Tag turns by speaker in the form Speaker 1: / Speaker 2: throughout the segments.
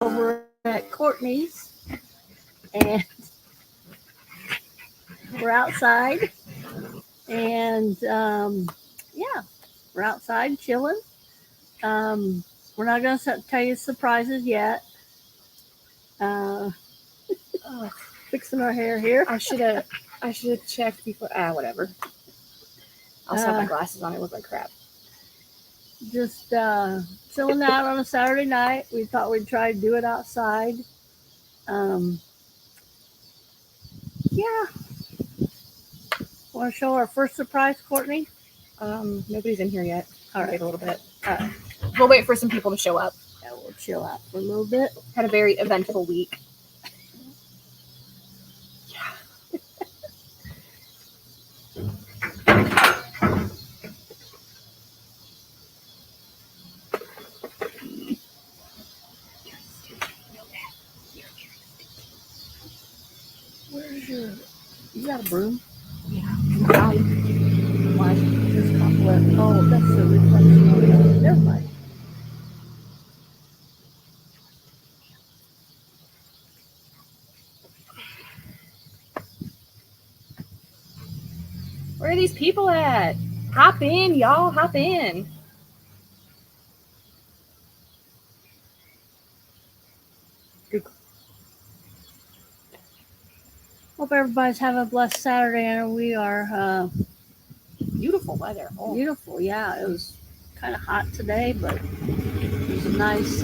Speaker 1: over at Courtney's, and we're outside, and yeah, we're outside chilling. Um, we're not going to tell you surprises yet. Uh,
Speaker 2: Oh,
Speaker 1: fixing our hair here.
Speaker 2: I should have checked before. Whatever. I also have my glasses on. I look like crap.
Speaker 1: Just chilling out on a Saturday night. We thought we'd try to do it outside. Um, yeah. Want to show our first surprise, Courtney?
Speaker 2: Nobody's in here yet.
Speaker 1: All right.
Speaker 2: Wait a little bit. We'll wait for some people to show up.
Speaker 1: Yeah, we'll chill out for a little bit.
Speaker 2: Had a very eventful week.
Speaker 1: Where's your? You got a broom?
Speaker 2: Yeah.
Speaker 1: Why? Just compliment. Oh, that's the reflection on the. Never mind.
Speaker 2: Where are these people at? Hop in, y'all. Hop in.
Speaker 1: Hope everybody's having a blessed Saturday, and we are
Speaker 2: Beautiful weather. Oh.
Speaker 1: beautiful. Yeah, it was kind of hot today, but it was a nice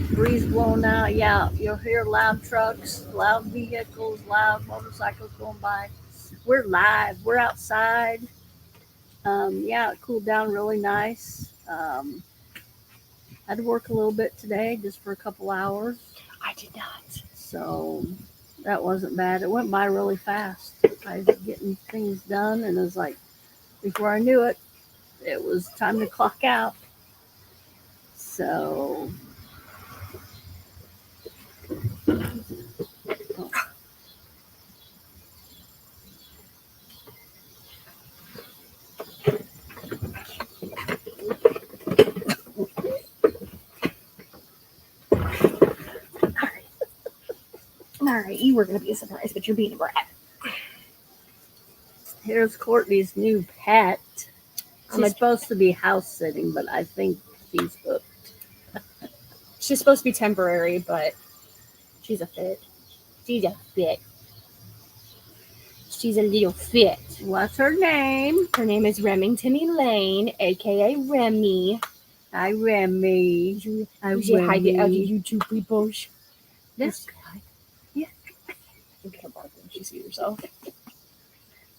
Speaker 1: breeze blowing out. Yeah, you'll hear loud trucks, loud vehicles, loud motorcycles going by. We're live. We're outside. Yeah, it cooled down really nice. Had to work a little bit today, just for a couple hours.
Speaker 2: I did not.
Speaker 1: So that wasn't bad. It went by really fast. I was getting things done, and it was like, before I knew it, it was time to clock out. So,
Speaker 2: All right, you were going to be a surprise, but you're being a brat.
Speaker 1: here's Courtney's new pet. She's supposed to be house sitting, but I think she's hooked.
Speaker 2: She's supposed to be temporary, but she's a fit. She's a fit. She's a little fit.
Speaker 1: What's her name?
Speaker 2: Her name is Remington Elaine, aka Remy.
Speaker 1: Hi, Remy.
Speaker 2: Hi, Remy. Say hi to other YouTube people.
Speaker 1: This guy.
Speaker 2: Yeah. Look at her bark when she sees herself.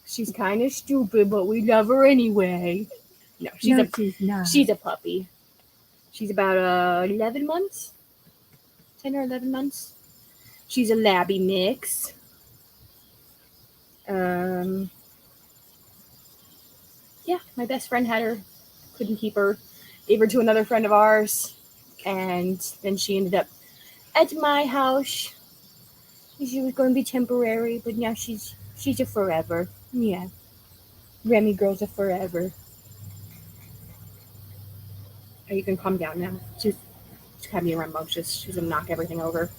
Speaker 2: She's kind of stupid, but we love her anyway. No, she's
Speaker 1: not.
Speaker 2: She's a puppy. She's about 11 months. 10 or 11 months. She's a labby mix. Yeah, my best friend had her. Couldn't keep her. Gave her to another friend of ours. And then she ended up at my house. She was going to be temporary, but now she's a forever. Yeah. Remy girl's a forever. Oh, you can calm down now. She's kind of being rambunctious. She's going to knock everything over.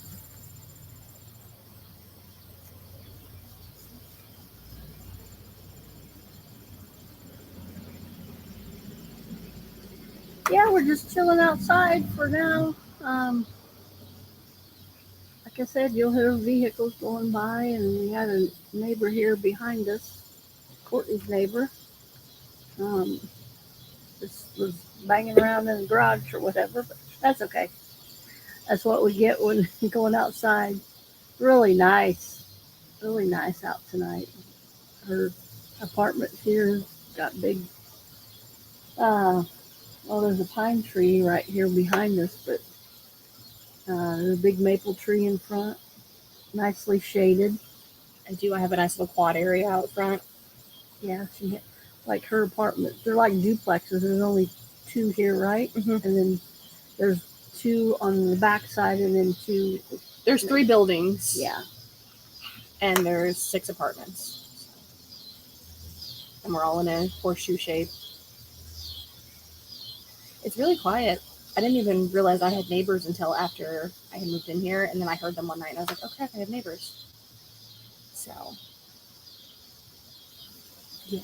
Speaker 1: Yeah, we're just chilling outside for now. Like I said, you'll hear vehicles going by, and we had a neighbor here behind us, Courtney's neighbor. Just was banging around in the garage or whatever, but that's okay. That's what we get when going outside. Really nice out tonight. Her apartment here got big. Well, there's a pine tree right here behind us, but there's a big maple tree in front, nicely shaded.
Speaker 2: I have a nice little quad area out front.
Speaker 1: Yeah, like her apartment. They're like duplexes. There's only 2 here, right?
Speaker 2: Mm-hmm.
Speaker 1: And then there's 2 on the back side, and then 2.
Speaker 2: There's 3 buildings.
Speaker 1: Yeah.
Speaker 2: And there's 6 apartments. And we're all in a horseshoe shape. It's really quiet. I didn't even realize I had neighbors until after I had moved in here, and then I heard them one night, and I was like, oh crap, I have neighbors. So, yeah.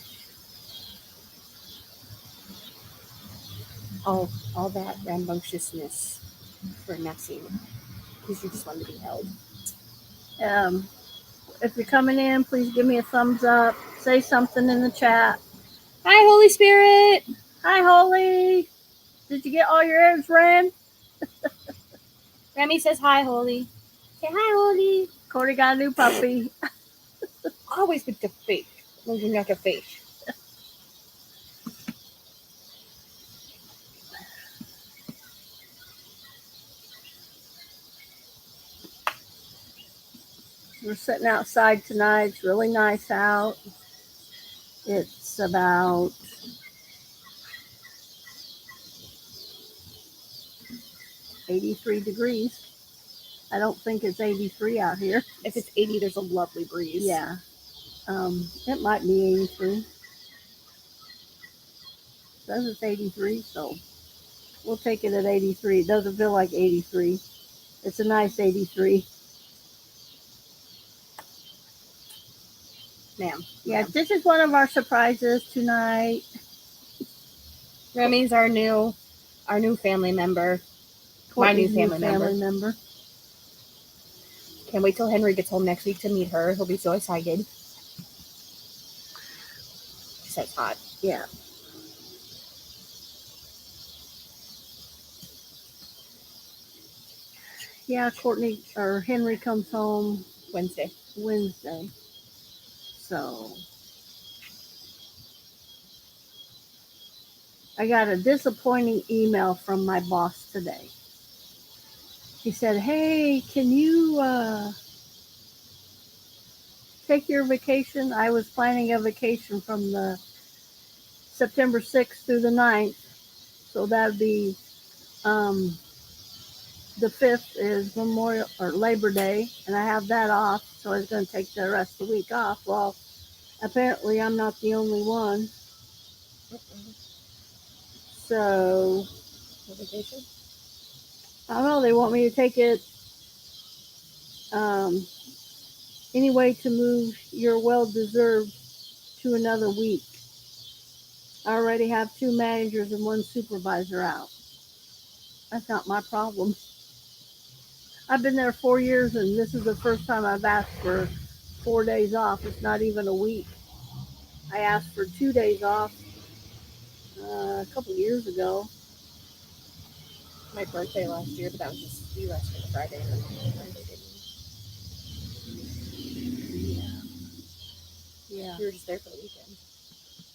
Speaker 2: All that rambunctiousness for nothing, because you just wanted to be held.
Speaker 1: If you're coming in, please give me a thumbs up. Say something in the chat.
Speaker 2: Hi, Holy Spirit!
Speaker 1: Hi, Holy. Did you get all your eggs, Ren?
Speaker 2: Remy says hi, Holy. Say hi, Holy.
Speaker 1: Cordy got a new puppy.
Speaker 2: Always with the face. Moving like a face.
Speaker 1: We're sitting outside tonight. It's really nice out. It's about 83 degrees. I don't think it's 83 out here.
Speaker 2: If it's 80, there's a lovely breeze.
Speaker 1: Yeah. It might be 83. It says it's 83, so we'll take it at 83. It doesn't feel like 83. It's a nice 83.
Speaker 2: Ma'am.
Speaker 1: Yeah, this is one of our surprises tonight.
Speaker 2: Remy's our new family member.
Speaker 1: Courtney's
Speaker 2: My new family
Speaker 1: member.
Speaker 2: Can't wait till Henry gets home next week to meet her. He'll be so excited. She says hot.
Speaker 1: Yeah. Yeah, Courtney or Henry comes home
Speaker 2: Wednesday.
Speaker 1: So I got a disappointing email from my boss today. He said, hey, can you take your vacation? I was planning a vacation from the September 6th through the 9th. So that'd be the 5th is Memorial or Labor Day, and I have that off. So I was going to take the rest of the week off. Well, apparently I'm not the only one. So
Speaker 2: What vacation?
Speaker 1: I don't know. They want me to take it anyway to move your well-deserved to another week. I already have 2 managers and 1 supervisor out. That's not my problem. I've been there 4 years, and this is the first time I've asked for 4 days off. It's not even a week. I asked for 2 days off a couple years ago.
Speaker 2: My birthday last year, but that was just you asked for the Friday and then Monday didn't.
Speaker 1: Yeah.
Speaker 2: You were just there for the weekend.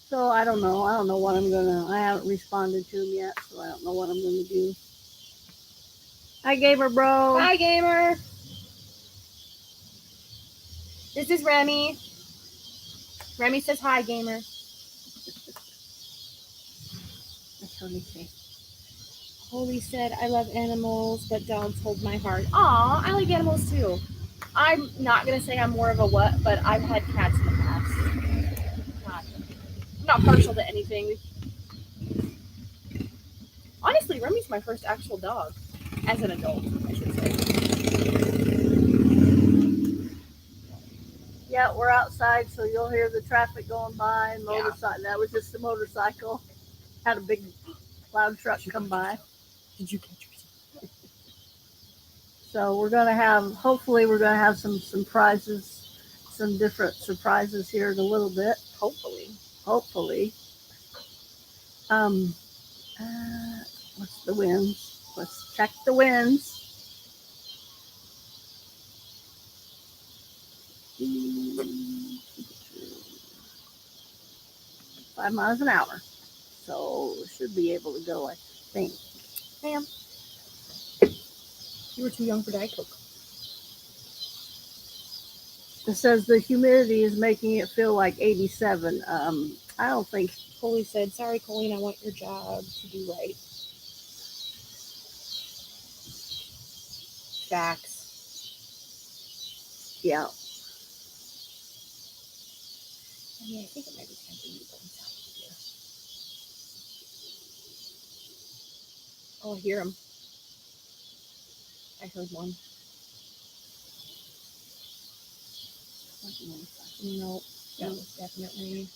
Speaker 1: So I don't know. I haven't responded to him yet, so I don't know what I'm gonna do. Hi, Gamer Bro.
Speaker 2: Hi, Gamer. This is Remy. Remy says hi, Gamer.
Speaker 1: That's what he said.
Speaker 2: Holy said, I love animals, but dogs hold my heart. Aw, I like animals too. I'm not going to say I'm more of a what, but I've had cats in the past. I'm not partial to anything. Honestly, Remy's my first actual dog. As an adult, I should say.
Speaker 1: Yeah, we're outside, so you'll hear the traffic going by. Motorcycle. Yeah. That was just a motorcycle. Had a big loud truck come by.
Speaker 2: Did you catch yourself?
Speaker 1: So hopefully we're gonna have some surprises, some different surprises here in a little bit.
Speaker 2: Hopefully.
Speaker 1: What's the winds? Let's check the winds. 5 miles an hour. So should be able to go, I think.
Speaker 2: Ma'am, you were too young for Diet Coke.
Speaker 1: It says the humidity is making it feel like 87. I don't think.
Speaker 2: Coley said, sorry, Colleen, I want your job to do right. Facts.
Speaker 1: Yeah.
Speaker 2: I mean, I think it might be time for you to go inside here. Oh, I hear him. I heard one. No, that was definitely.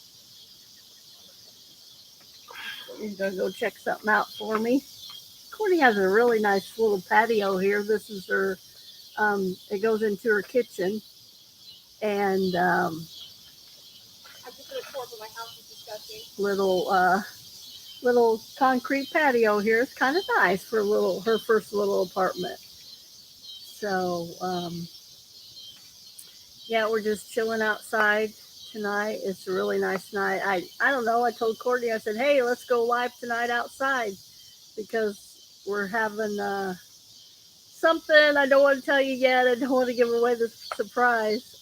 Speaker 1: He's gonna go check something out for me. Courtney has a really nice little patio here. This is her. It goes into her kitchen, and
Speaker 2: I'm just gonna tour, but my house is disgusting.
Speaker 1: little concrete patio here. It's kind of nice for her first little apartment. So yeah, we're just chilling outside tonight. It's a really nice night. I don't know. I told Courtney, I said, hey, let's go live tonight outside because we're having something. I don't want to tell you yet. I don't want to give away the surprise.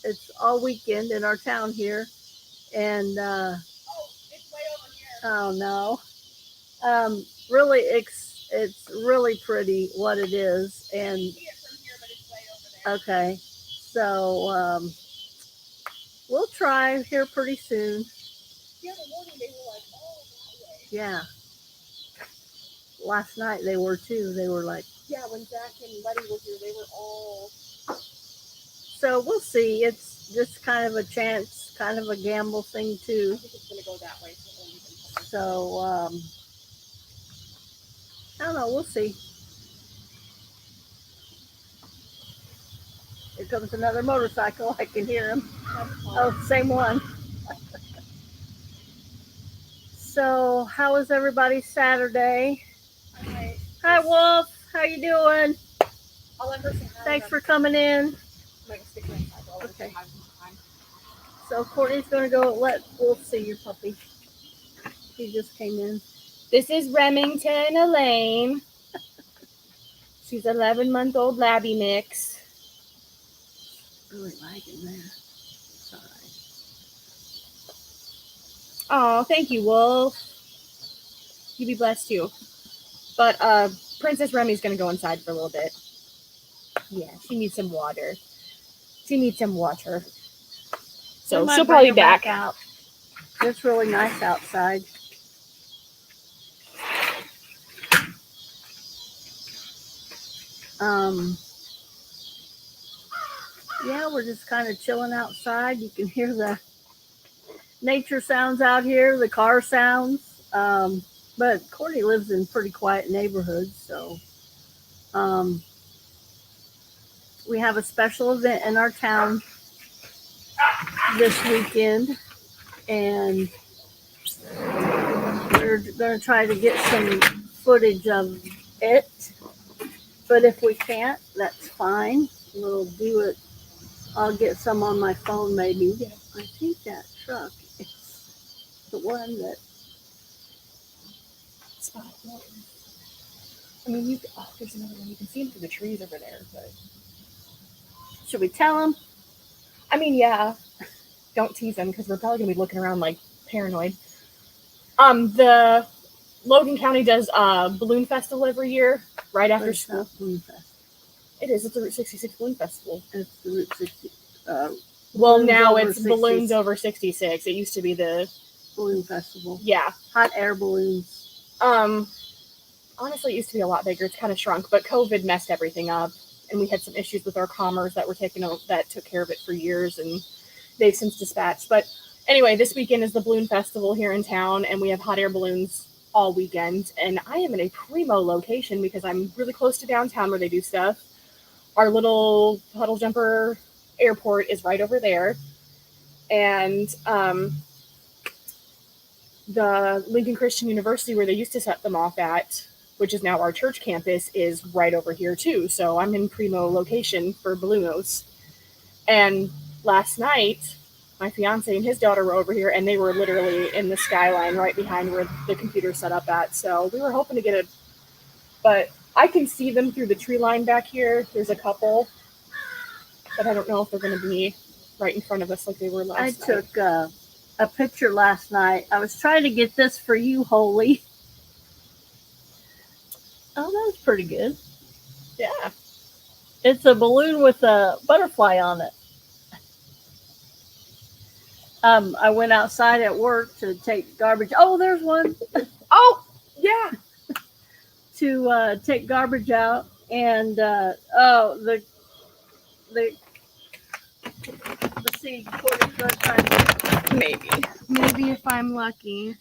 Speaker 1: It's all weekend in our town here, and
Speaker 2: It's way over here.
Speaker 1: oh no, really, it's really pretty what it is, and
Speaker 2: See it from here, but it's way over there.
Speaker 1: okay, so we'll try here pretty soon.
Speaker 2: The other morning they were like, oh, that way.
Speaker 1: Yeah. Last night they were too. They were like,
Speaker 2: Yeah, when Zach and Letty were here, they were all.
Speaker 1: so we'll see. It's just kind of a chance, kind of a gamble thing
Speaker 2: I
Speaker 1: too.
Speaker 2: think it's gonna go that way.
Speaker 1: So I don't know. We'll see. Here comes another motorcycle. I can hear him. Oh, same one. So how was everybody's Saturday?
Speaker 2: Right.
Speaker 1: Hi, Wolf. How you doing?
Speaker 2: I'll let her say hi.
Speaker 1: Thanks for coming in.
Speaker 2: I'm gonna stick her inside. I'll let her say
Speaker 1: Okay.
Speaker 2: hi sometime.
Speaker 1: So Courtney's gonna go let Wolf see your puppy. He just came in.
Speaker 2: This is Remington Elaine. She's an 11-month-old labby mix.
Speaker 1: Really lagging there. Sorry.
Speaker 2: Oh, thank you, Wolf. You be blessed too. But Princess Remy's gonna go inside for a little bit. Yeah, she needs some water. She needs some water. So she'll probably be back
Speaker 1: out. It's really nice outside. Yeah, we're just kind of chilling outside. You can hear the nature sounds out here, the car sounds. But Courtney lives in pretty quiet neighborhoods, so we have a special event in our town this weekend, and we're going to try to get some footage of it. But if we can't, that's fine. We'll do it. I'll get some on my phone maybe.
Speaker 2: Yeah.
Speaker 1: I think that truck is the one that.
Speaker 2: spot. I mean, there's another one. You can see him through the trees over there. But
Speaker 1: Should we tell him?
Speaker 2: I mean, yeah. Don't tease him because we're probably gonna be looking around like paranoid. The Logan County does balloon festival every year, right after school.
Speaker 1: Balloon Fest.
Speaker 2: It is. It's a Route 66 balloon festival.
Speaker 1: It's the Route 60.
Speaker 2: Well,
Speaker 1: Balloons
Speaker 2: now
Speaker 1: over
Speaker 2: it's
Speaker 1: 60.
Speaker 2: balloons over 66. It used to be the
Speaker 1: Balloon Festival.
Speaker 2: yeah.
Speaker 1: Hot air balloons.
Speaker 2: Honestly, it used to be a lot bigger. It's kind of shrunk, but COVID messed everything up, and we had some issues with our commerce that took care of it for years, and they've since dispatched. But anyway, this weekend is the balloon festival here in town, and we have hot air balloons all weekend. And I am in a primo location because I'm really close to downtown where they do stuff. Our little Puddle Jumper airport is right over there, and the Lincoln Christian University, where they used to set them off at, which is now our church campus, is right over here too. So I'm in primo location for Balloonos. And last night, my fiance and his daughter were over here, and they were literally in the skyline right behind where the computer's set up at. So we were hoping to get it, but I can see them through the tree line back here. There's a couple, but I don't know if they're going to be right in front of us like they were last night.
Speaker 1: I took a picture last night. I was trying to get this for you, Holy. Oh, that was pretty good.
Speaker 2: Yeah.
Speaker 1: It's a balloon with a butterfly on it. I went outside at work to take garbage. Oh, there's one.
Speaker 2: Oh, yeah.
Speaker 1: to take garbage out, and oh, the let's see, Courtney's gonna try and
Speaker 2: Maybe if I'm lucky.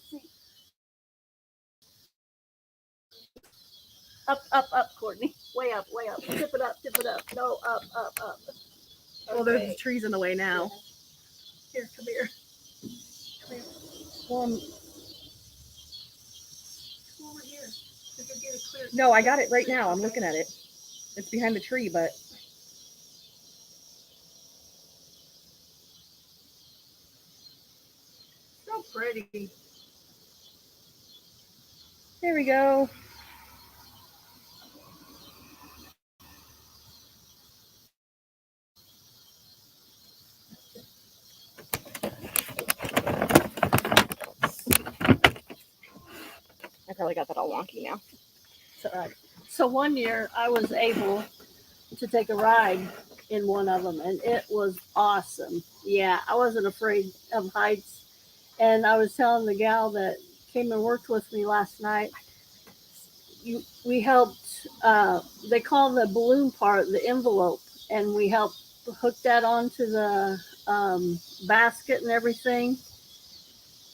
Speaker 1: up, Courtney, way up, tip it up, no, up.
Speaker 2: Well, there's trees in the way now.
Speaker 1: Here, come here.
Speaker 2: Well,
Speaker 1: Come over here. So you'll get a clear.
Speaker 2: no, I got it right now. I'm looking at it. It's behind the tree, but
Speaker 1: So pretty.
Speaker 2: there we go. I probably got that all wonky now.
Speaker 1: It's all right. So one year I was able to take a ride in one of them, and it was awesome. Yeah, I wasn't afraid of heights, and I was telling the gal that came and worked with me last night. We helped. They call the balloon part the envelope, and we helped hook that onto the basket and everything.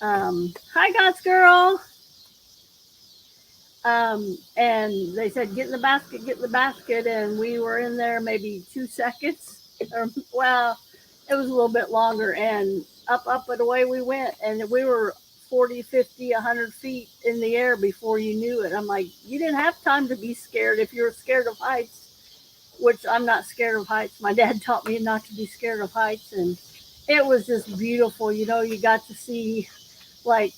Speaker 1: Hi, God's girl. And they said, get in the basket. And we were in there maybe 2 seconds. Or, well, it was a little bit longer. And up, and away we went. And we were 40, 50, 100 feet in the air before you knew it. I'm like, you didn't have time to be scared if you're scared of heights, which I'm not scared of heights. My dad taught me not to be scared of heights. And it was just beautiful. You know, you got to see, like,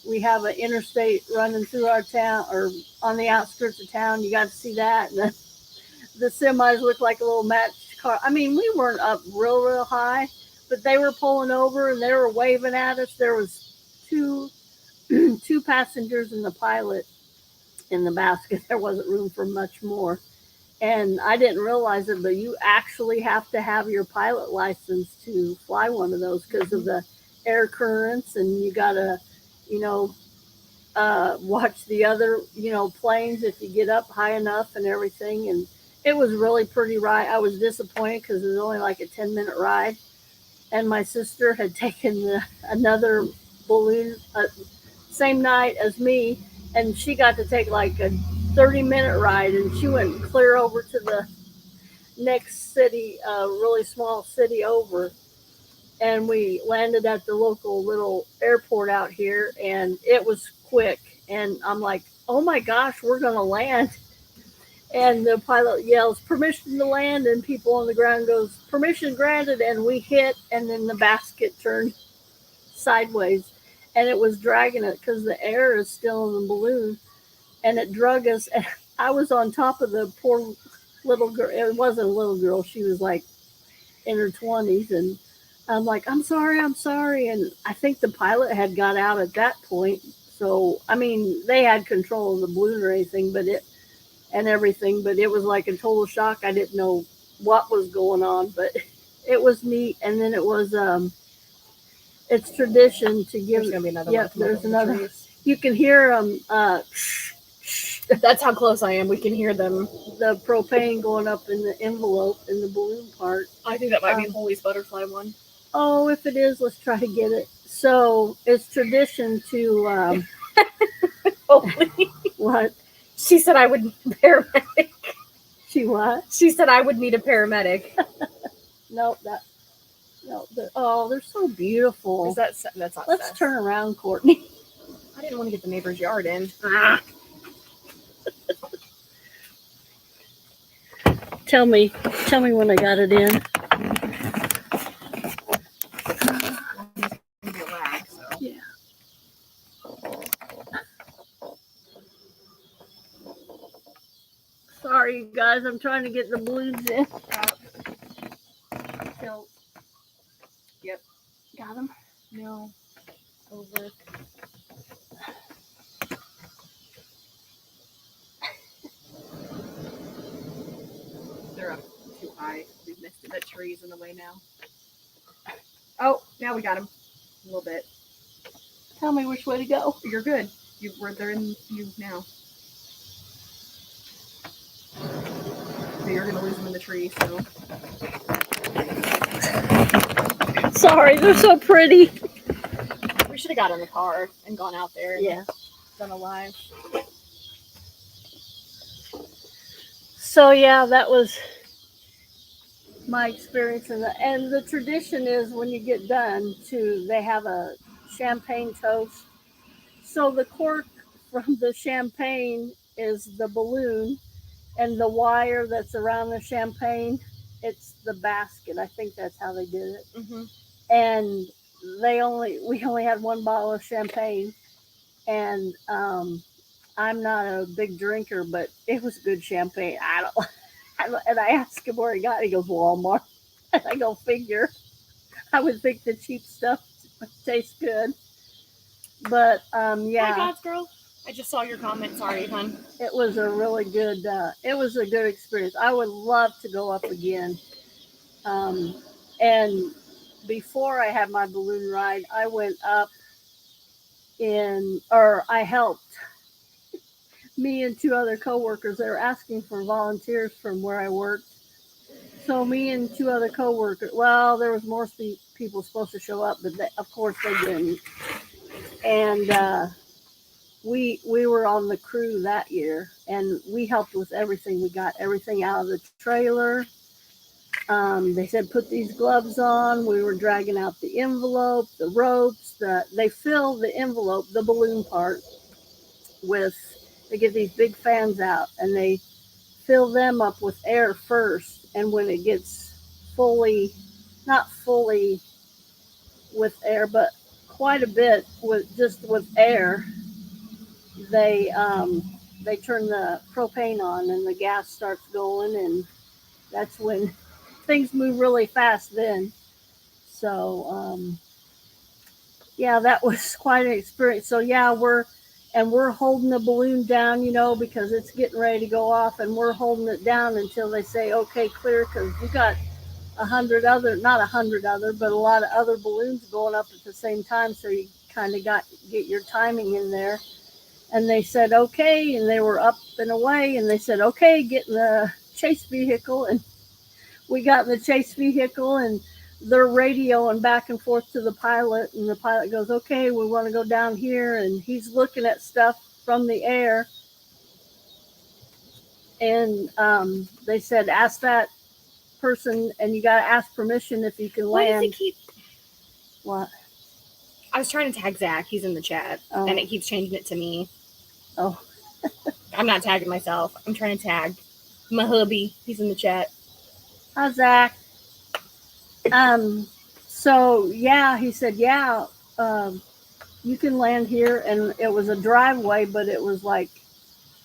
Speaker 1: we have an interstate running through our town, or on the outskirts of town. You got to see that. And the semis looked like a little matched car. I mean, we weren't up real high, but they were pulling over and they were waving at us. There was two passengers and the pilot in the basket. There wasn't room for much more. And I didn't realize it, but you actually have to have your pilot license to fly one of those because of the air currents, and you gotta, you know, watch the other, you know, planes if you get up high enough and everything. And it was really pretty ride. I was disappointed because it was only like a 10-minute ride, and my sister had taken another balloon same night as me, and she got to take like a 30-minute ride, and she went clear over to the next city, really small city over. And we landed at the local little airport out here, and it was quick. And I'm like, oh my gosh, we're going to land. And the pilot yells, permission to land, and people on the ground goes, permission granted. And we hit, and then the basket turned sideways, and it was dragging it because the air is still in the balloon, and it drug us. And I was on top of the poor little girl. It wasn't a little girl. She was like in her 20s, and I'm like, I'm sorry. And I think the pilot had got out at that point. So, I mean, they had control of the balloon or anything, but it was like a total shock. I didn't know what was going on, but it was neat. And then it was, it's tradition to give.
Speaker 2: There's gonna be another
Speaker 1: Yep,
Speaker 2: one.
Speaker 1: there's another. You can hear them.
Speaker 2: That's how close I am. We can hear them.
Speaker 1: The propane going up in the envelope in the balloon part.
Speaker 2: I think that might be Holy's butterfly one.
Speaker 1: Oh, if it is, let's try to get it. So it's tradition to.
Speaker 2: Holy.
Speaker 1: What?
Speaker 2: She said I would need a paramedic.
Speaker 1: She what?
Speaker 2: She said I would need a paramedic.
Speaker 1: No, they're so beautiful.
Speaker 2: Is that's not.
Speaker 1: Let's turn around, Courtney.
Speaker 2: I didn't want to get the neighbor's yard in.
Speaker 1: Tell me when I got it in. Yeah. Sorry, you guys. I'm trying to get the balloons in. So,
Speaker 2: yep.
Speaker 1: Got them?
Speaker 2: No. Over. They're up too high. We've missed it. That tree's in the way now. Oh, now we got them. A little bit.
Speaker 1: Tell me which way to go.
Speaker 2: You're good. They're in you now. okay, you're gonna lose them in the tree, so.
Speaker 1: Sorry, they're so pretty.
Speaker 2: We should have got in the car and gone out there and
Speaker 1: Yeah.
Speaker 2: done a live.
Speaker 1: So yeah, that was my experience. And the tradition is when you get done, they have a champagne toast. So the cork from the champagne is the balloon, and the wire that's around the champagne, it's the basket. I think that's how they did it.
Speaker 2: Mm-hmm.
Speaker 1: And we only had one bottle of champagne, and I'm not a big drinker, but it was good champagne. And I asked him where he got it. He goes, Walmart. And I go, figure. I would think the cheap stuff tastes good. But yeah.
Speaker 2: Hi, God's girl. I just saw your comment. Sorry, hon.
Speaker 1: It was a really good, it was a good experience. I would love to go up again. And before I had my balloon ride, I went up I helped me and two other coworkers. They were asking for volunteers from where I worked. So me and two other coworkers, well, there was more people supposed to show up, but of course they didn't. And we were on the crew that year, and we helped with everything. We got everything out of the trailer. They said put these gloves on. We were dragging out the envelope, the ropes. They fill the envelope, the balloon part, they get these big fans out, and they fill them up with air first. And when it gets not fully with air, but quite a bit with air, they turn the propane on, and the gas starts going, and that's when things move really fast then. So yeah, that was quite an experience. So yeah, we're holding the balloon down, because it's getting ready to go off, and we're holding it down until they say okay, clear, because we got not 100 other, but a lot of other balloons going up at the same time. So you kind of get your timing in there. And they said okay, and they were up and away, and they said okay, get in the chase vehicle, and we got in the chase vehicle, and they're radioing back and forth to the pilot, and the pilot goes, okay, we want to go down here, and he's looking at stuff from the air, and they said ask that person, and you got to ask permission if you can land.
Speaker 2: Why does it keep?
Speaker 1: What?
Speaker 2: I was trying to tag Zach. He's in the chat, and it keeps changing it to me.
Speaker 1: Oh.
Speaker 2: I'm not tagging myself. I'm trying to tag my hubby. He's in the chat.
Speaker 1: Hi, Zach. So yeah, he said, yeah, you can land here, and it was a driveway, but it was like,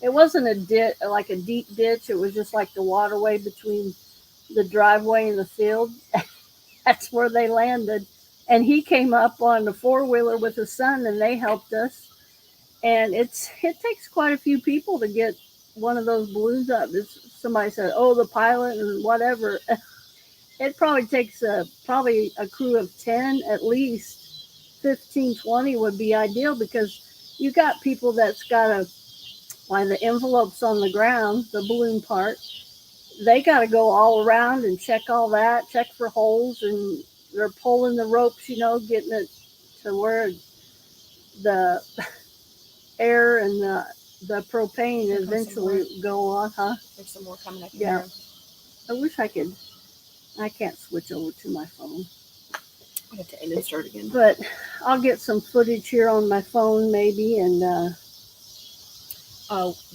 Speaker 1: it wasn't a ditch, like a deep ditch. It was just like the waterway between the driveway and the field. That's where they landed. And he came up on the 4-wheeler with his son, and they helped us. And it takes quite a few people to get one of those balloons up. Somebody said, oh, the pilot and whatever. It probably takes a crew of 10, at least 15, 20 would be ideal, because you got people that's got while the envelope's on the ground, the balloon part, they got to go all around and check all that, check for holes, and they're pulling the ropes, getting it to where the air and the propane eventually go on, huh?
Speaker 2: There's some more coming up.
Speaker 1: Yeah.
Speaker 2: Here.
Speaker 1: I wish I could. I can't switch over to my phone.
Speaker 2: I have to end and start again.
Speaker 1: But I'll get some footage here on my phone maybe, and
Speaker 2: the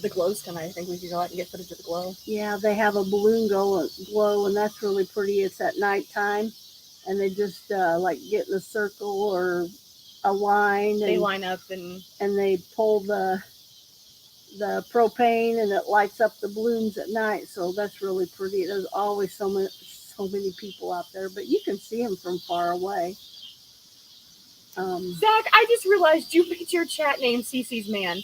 Speaker 2: glow's tonight. I think we could go out and get footage of the glow.
Speaker 1: Yeah, they have a balloon glow, and that's really pretty. It's at nighttime, and they just like get in a circle or a line.
Speaker 2: They line up and
Speaker 1: they pull the propane, and it lights up the balloons at night. So that's really pretty. There's always so many people out there, but you can see them from far away.
Speaker 2: Zach, I just realized you made your chat name Cece's Man.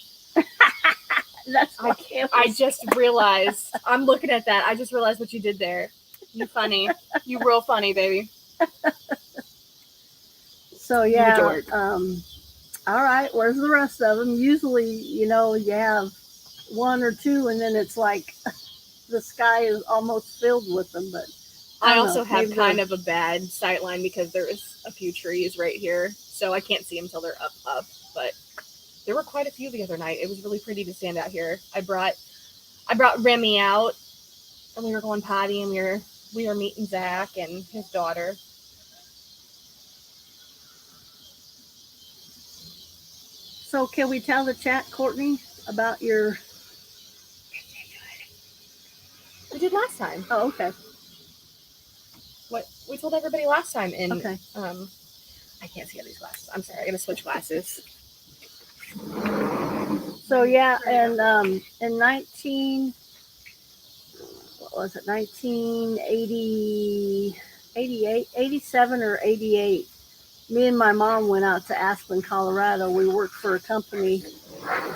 Speaker 1: That's
Speaker 2: I just realized. I'm looking at that. I just realized what you did there. You funny. You real funny, baby.
Speaker 1: So yeah. All right. Where's the rest of them? Usually, you have one or two, and then it's like the sky is almost filled with them. But
Speaker 2: I
Speaker 1: don't
Speaker 2: also
Speaker 1: know,
Speaker 2: have
Speaker 1: maybe
Speaker 2: kind
Speaker 1: they're-
Speaker 2: of a bad sight line because there's a few trees right here, so I can't see them till they're up. But there were quite a few the other night. It was really pretty to stand out here. I brought Remy out, and we were going potty, and we were meeting Zach and his daughter.
Speaker 1: So can we tell the chat, Courtney, about your?
Speaker 2: We did last time.
Speaker 1: Oh, okay.
Speaker 2: What we told everybody last time, and
Speaker 1: Okay.
Speaker 2: I can't see all these glasses. I'm sorry, I gotta switch glasses.
Speaker 1: So yeah, and in 1980, 88, 87 or 88, me and my mom went out to Aspen, Colorado. We worked for a company,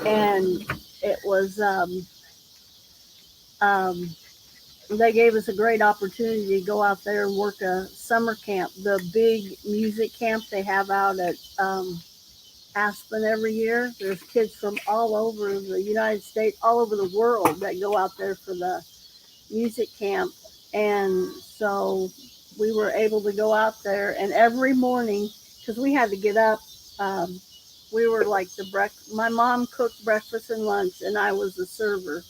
Speaker 1: and it was they gave us a great opportunity to go out there and work a summer camp, the big music camp they have out at Aspen every year. There's kids from all over the United States, all over the world that go out there for the music camp. And so we were able to go out there, and every morning, because we had to get up, we were like my mom cooked breakfast and lunch, and I was the server.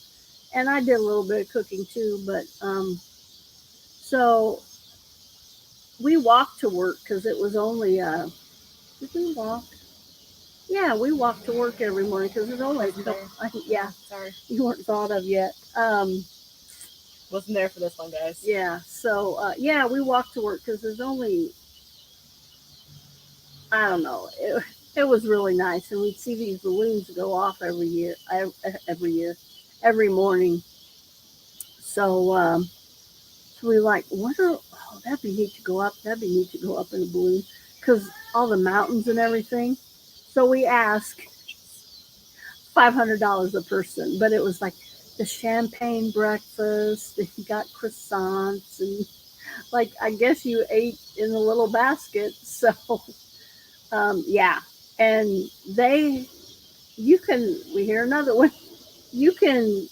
Speaker 1: And I did a little bit of cooking too, but so we walked to work because it was only did we walk? Yeah, we walked to work every morning because there's only yeah,
Speaker 2: Sorry,
Speaker 1: you weren't thought of yet.
Speaker 2: wasn't there for this one, guys.
Speaker 1: Yeah, so yeah, we walked to work because there's only, I don't know, it was really nice, and we'd see these balloons go off every morning. So so we were like, that'd be neat to go up. That'd be neat to go up in a balloon because all the mountains and everything. So we asked $500 a person, but it was like the champagne breakfast. You got croissants, and like I guess you ate in the little basket. So yeah, and we hear another one. You can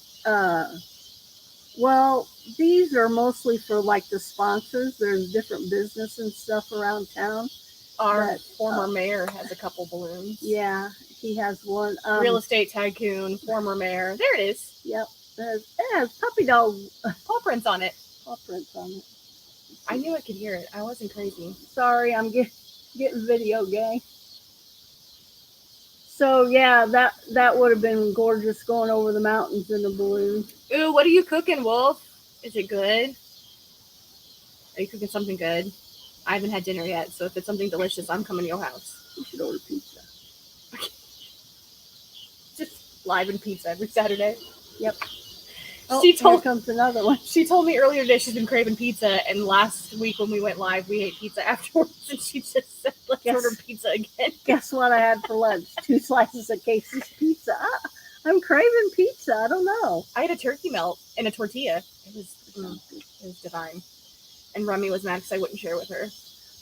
Speaker 1: well, these are mostly for like the sponsors. There's different business and stuff around town.
Speaker 2: Our former mayor has a couple balloons.
Speaker 1: Yeah, he has one.
Speaker 2: Real estate tycoon, former mayor. There it is.
Speaker 1: Yep. It has puppy dog
Speaker 2: paw prints on it. I knew I could hear it. I wasn't crazy.
Speaker 1: Sorry, I'm getting video, gang. So yeah, that would have been gorgeous going over the mountains in a balloon.
Speaker 2: Ooh, what are you cooking, Wolf? Is it good? Are you cooking something good? I haven't had dinner yet, so if it's something delicious, I'm coming to your house.
Speaker 1: You should order pizza.
Speaker 2: Just live and pizza every Saturday.
Speaker 1: Yep.
Speaker 2: Here
Speaker 1: comes another one.
Speaker 2: She told me earlier today she's been craving pizza, and last week when we went live, we ate pizza afterwards, and she just said, let's order pizza again.
Speaker 1: Guess what I had for lunch? 2 slices of Casey's pizza. I'm craving pizza. I don't know.
Speaker 2: I had a turkey melt and a tortilla. It was divine. And Remy was mad because I wouldn't share with her.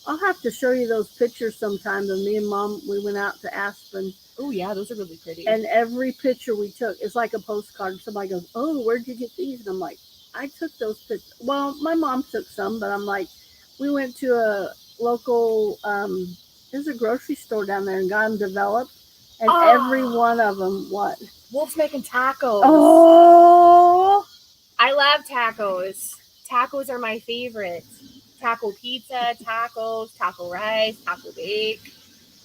Speaker 1: I'll have to show you those pictures sometime. Of me and Mom, we went out to Aspen.
Speaker 2: Oh yeah, those are really pretty.
Speaker 1: And every picture we took, it's like a postcard. Somebody goes, "Oh, where'd you get these?" And I'm like, "I took those pictures." Well, my mom took some, but I'm like, we went to a local, there's a grocery store down there and got them developed. And every one of them, what?
Speaker 2: Wolf's making tacos.
Speaker 1: Oh!
Speaker 2: I love tacos. Tacos are my favorite. Taco pizza, tacos, taco rice, taco bake.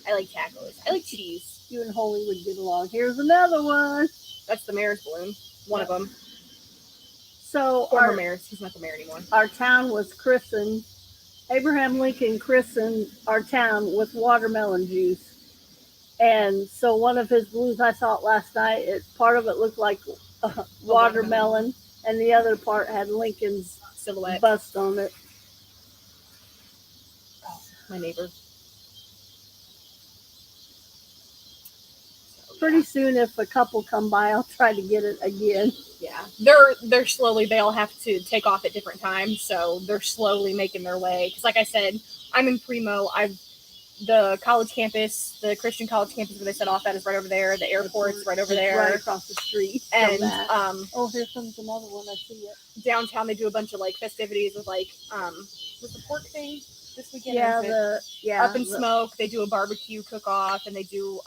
Speaker 2: I like tacos. I like cheese.
Speaker 1: You and Holy would get along. Here's another one.
Speaker 2: That's the mayor's balloon. One of them.
Speaker 1: So
Speaker 2: former mayor's. He's not the mayor anymore.
Speaker 1: Our town was christened. Abraham Lincoln christened our town with watermelon juice. And so one of his balloons, I saw it last night. Part of it looked like watermelon, and the other part had Lincoln's
Speaker 2: silhouette
Speaker 1: bust on it.
Speaker 2: Oh, my neighbor.
Speaker 1: Pretty soon, if a couple come by, I'll try to get it again.
Speaker 2: Yeah, they're slowly. They all have to take off at different times, so they're slowly making their way. Because, like I said, I'm in Primo. I've the college campus, the Christian college campus where they set off at is right over there. The airport's right over there.
Speaker 1: Right across the street.
Speaker 2: And
Speaker 1: oh, here comes another one. I see it.
Speaker 2: Downtown they do a bunch of like festivities with like was the pork thing this weekend?
Speaker 1: Yeah,
Speaker 2: Up in Smoke. They do a barbecue cook off and they do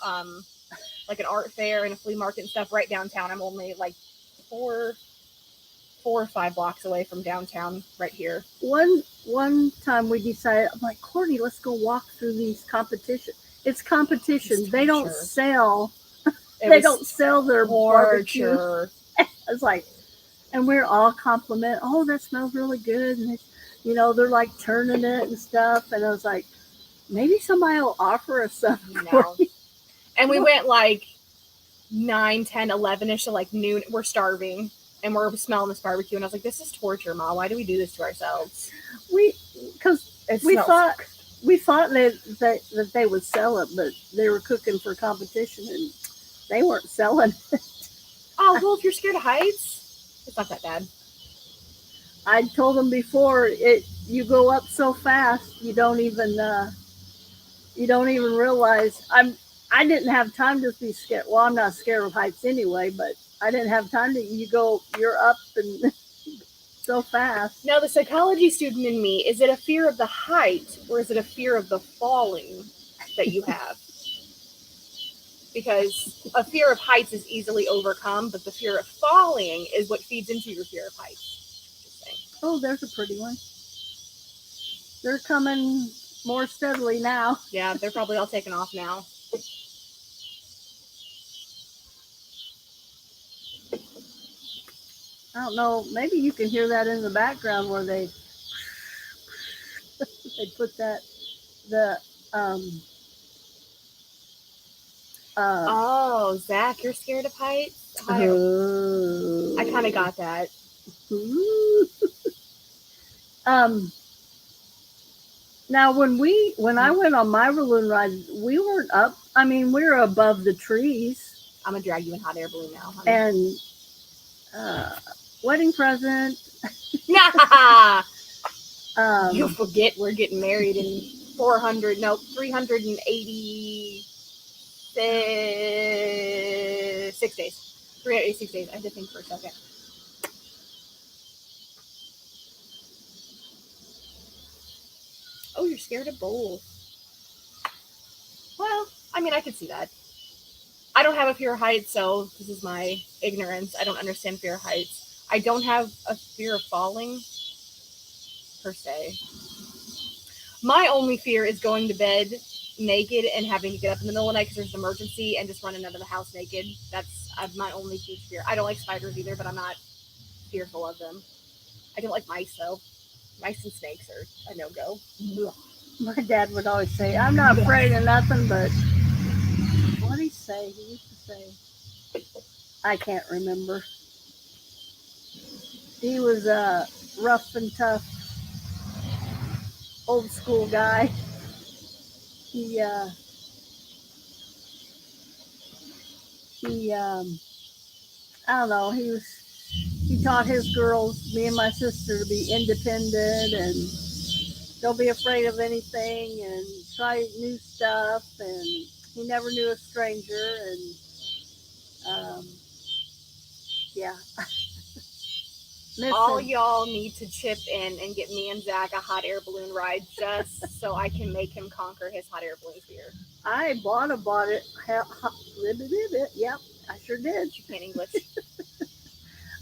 Speaker 2: like an art fair and a flea market and stuff right downtown. I'm only like 4 or 5 blocks away from downtown right here.
Speaker 1: One time we decided, I'm like, Courtney, let's go walk through these competitions. It's competition. They don't sell. They don't sell their barbecue. I was like, and we're all compliment. Oh, that smells really good. And they're like turning it and stuff. And I was like, maybe somebody will offer us something.
Speaker 2: No. And we went like 9, 10, 11-ish to like noon. We're starving. And we're smelling this barbecue, and I was like, "This is torture, Ma. Why do we do this to ourselves?" We thought that they would sell it, but they were cooking for competition, and they weren't selling it. Oh well, if you're scared of heights, it's not that bad.
Speaker 1: I told them before, you go up so fast, you don't even realize. I didn't have time to be scared. Well, I'm not scared of heights anyway, but I didn't have time to. You're up and so fast.
Speaker 2: Now, the psychology student in me, is it a fear of the height or is it a fear of the falling that you have? Because a fear of heights is easily overcome, but the fear of falling is what feeds into your fear of heights. Just saying.
Speaker 1: Oh, there's a pretty one. They're coming more steadily now.
Speaker 2: Yeah, they're probably all taken off now.
Speaker 1: I don't know. Maybe you can hear that in the background where they put that
Speaker 2: oh, Zach, you're scared of heights? I kind of got that.
Speaker 1: Now when I went on my balloon ride, we weren't up. I mean, we were above the trees.
Speaker 2: I'm gonna drag you in hot air balloon now, honey.
Speaker 1: And wedding present.
Speaker 2: You forget we're getting married in 386 days. 386 days. I had to think for a second. Oh, you're scared of both. Well, I mean, I could see that. I don't have a fear of heights, so this is my ignorance. I don't understand fear of heights. I don't have a fear of falling, per se. My only fear is going to bed naked and having to get up in the middle of the night because there's an emergency and just running out of the house naked. That's my only huge fear. I don't like spiders either, but I'm not fearful of them. I don't like mice, though. Mice and snakes are a no-go.
Speaker 1: My dad would always say, I'm not afraid of nothing, but what did he say? He used to say, I can't remember. He was a rough and tough old school guy. He I don't know, he taught his girls, me and my sister, to be independent and don't be afraid of anything and try new stuff, and he never knew a stranger, and yeah.
Speaker 2: All y'all need to chip in and get me and Zach a hot air balloon ride just so I can make him conquer his hot air balloon fear.
Speaker 1: I bought it. Yep, I sure did.
Speaker 2: You can't English.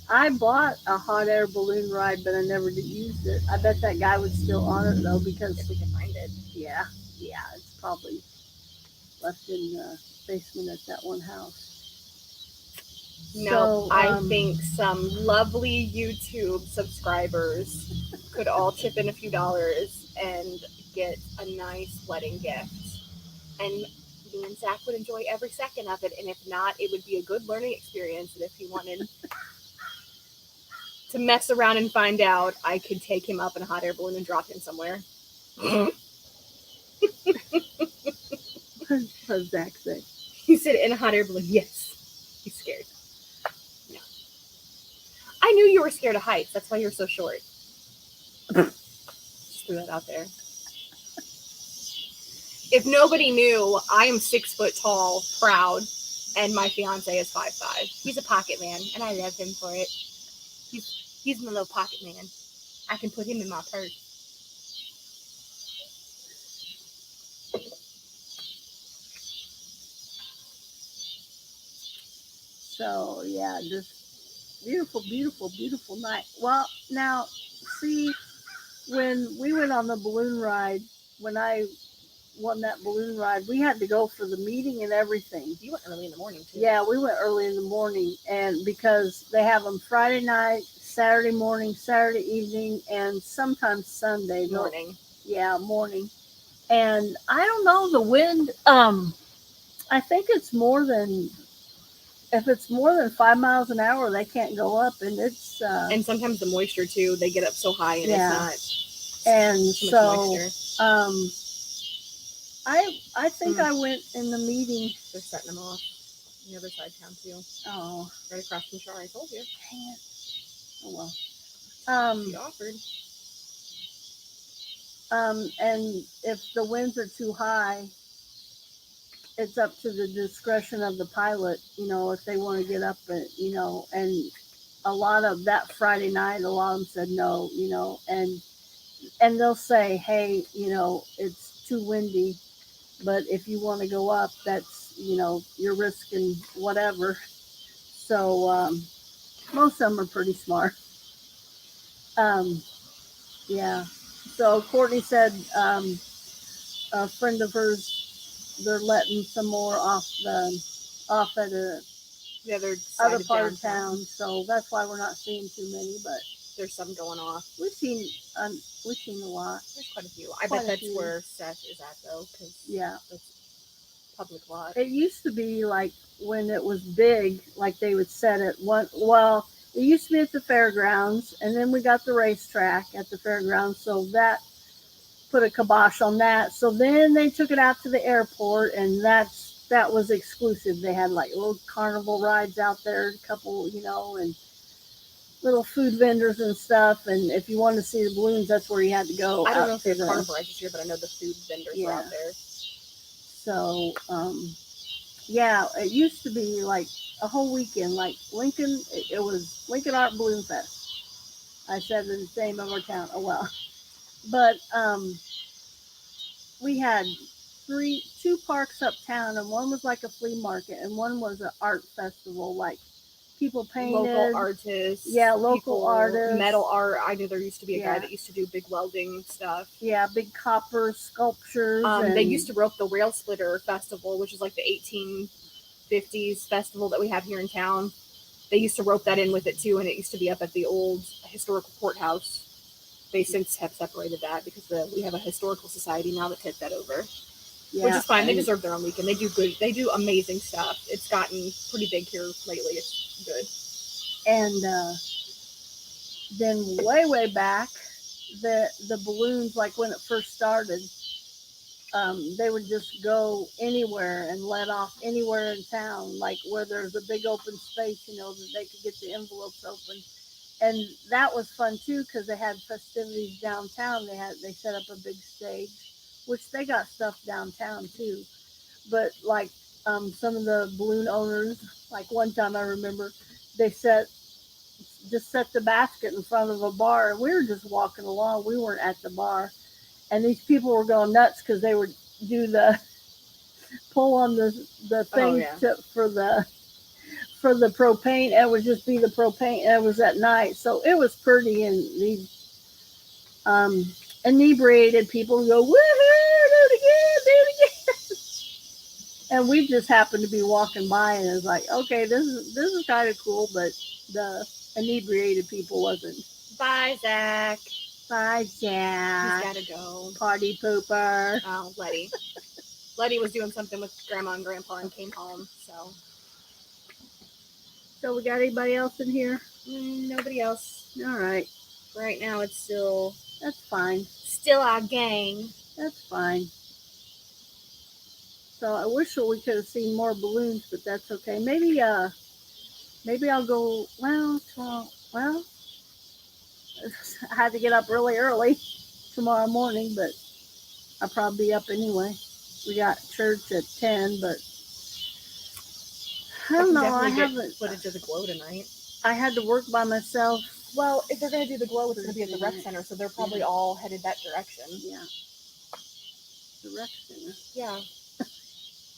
Speaker 1: I bought a hot air balloon ride, but I never did use it. I bet that guy was still on it though, because
Speaker 2: if we can find it.
Speaker 1: Yeah, it's probably left in the basement at that one house.
Speaker 2: No, I think some lovely YouTube subscribers could all chip in a few dollars and get a nice wedding gift. And me and Zach would enjoy every second of it. And if not, it would be a good learning experience. And if he wanted to mess around and find out, I could take him up in a hot air balloon and drop him somewhere.
Speaker 1: What does Zach say?
Speaker 2: He said, in a hot air balloon. Yes. He's scared. No. I knew you were scared of heights. That's why you're so short. Just threw that out there. If nobody knew, I am 6 foot tall, proud, and my fiance is 5'5". He's a pocket man, and I love him for it. He's my little pocket man. I can put him in my purse.
Speaker 1: So yeah, just beautiful, beautiful, beautiful night. Well, now see, when we went on the balloon ride, when I won that balloon ride, we had to go for the meeting and everything.
Speaker 2: You went early in the morning, too.
Speaker 1: Yeah, we went early in the morning, and because they have them Friday night, Saturday morning, Saturday evening, and sometimes Sunday
Speaker 2: morning.
Speaker 1: Yeah, morning. And I don't know the wind. I think it's more than if it's more than 5 miles an hour, they can't go up, and it's
Speaker 2: and sometimes the moisture too. They get up so high, and
Speaker 1: yeah.
Speaker 2: it's not.
Speaker 1: And
Speaker 2: too much
Speaker 1: so I think I went in the meeting.
Speaker 2: They're setting them off on the other side of town too.
Speaker 1: Oh,
Speaker 2: Right across from Char. I told you.
Speaker 1: dang it. Oh well.
Speaker 2: She offered.
Speaker 1: And if the winds are too high, it's up to the discretion of the pilot, if they want to get up and a lot of that Friday night, a lot of them said no, and they'll say, hey, it's too windy, but if you want to go up, that's, you're risking whatever. So most of them are pretty smart. Yeah. So Courtney said a friend of hers, they're letting some more off at the other part of town. So that's why we're not seeing too many, but
Speaker 2: there's some going off.
Speaker 1: We've seen a lot.
Speaker 2: There's quite a few. I bet that's where Seth is at though, because it's public lot.
Speaker 1: It used to be like when it was big, like they would set it one. Well, it used to be at the fairgrounds, and then we got the racetrack at the fairgrounds, so that put a kibosh on that. So then they took it out to the airport, and that was exclusive. They had like little carnival rides out there, a couple, and little food vendors and stuff. And if you wanted to see the balloons, that's where you had to go.
Speaker 2: I don't know if there's carnival rides this year, but I know the food vendors were out there.
Speaker 1: So, yeah, it used to be like a whole weekend, like Lincoln. It was Lincoln Art Balloon Fest. I said the name of our town. Oh well, but we had two parks uptown, and one was like a flea market, and one was an art festival, like people painted.
Speaker 2: Local artists.
Speaker 1: Yeah, local artists.
Speaker 2: Metal art. I knew there used to be a guy that used to do big welding stuff.
Speaker 1: Yeah, big copper sculptures.
Speaker 2: They used to rope the Rail Splitter Festival, which is like the 1850s festival that we have here in town. They used to rope that in with it too, and it used to be up at the old historical courthouse. They since have separated that because we have a historical society now that took that over. Yeah, which is fine. They deserve their own weekend. They do good. They do amazing stuff. It's gotten pretty big here lately. It's good.
Speaker 1: And then way back, the balloons, like when it first started, they would just go anywhere and let off anywhere in town, like where there's a big open space, that they could get the envelopes open. And that was fun too, because they had festivities downtown. They set up a big stage, which they got stuff downtown too. But like some of the balloon owners, like one time I remember, they set the basket in front of a bar, and we were just walking along. We weren't at the bar, and these people were going nuts because they would do the pull on the thing for the propane. It would just be the propane, and it was at night, so it was pretty. And these inebriated people go, woohoo, do it again. And we just happened to be walking by, and it was like, okay, this is kind of cool, but the inebriated people wasn't.
Speaker 2: Bye, Zach.
Speaker 1: Bye, Jack.
Speaker 2: He's gotta go.
Speaker 1: Party pooper.
Speaker 2: Oh, Letty. Letty was doing something with Grandma and Grandpa and came home,
Speaker 1: So we got anybody else in here?
Speaker 2: Nobody else.
Speaker 1: All right.
Speaker 2: Right now it's still...
Speaker 1: That's fine.
Speaker 2: Still our gang.
Speaker 1: That's fine. So I wish we could have seen more balloons, but that's okay. Maybe I'll go, well, I had to get up really early tomorrow morning, but I'll probably be up anyway. We got church at 10, but I
Speaker 2: I
Speaker 1: don't
Speaker 2: can
Speaker 1: know. I
Speaker 2: definitely get
Speaker 1: haven't.
Speaker 2: footage of the glow tonight.
Speaker 1: I had to work by myself.
Speaker 2: Well, if they're going to do the glow, it's going to be at the rec
Speaker 1: Thursday
Speaker 2: center, so they're probably
Speaker 1: Yeah.
Speaker 2: all headed that direction.
Speaker 1: Yeah. The rec center.
Speaker 2: Yeah.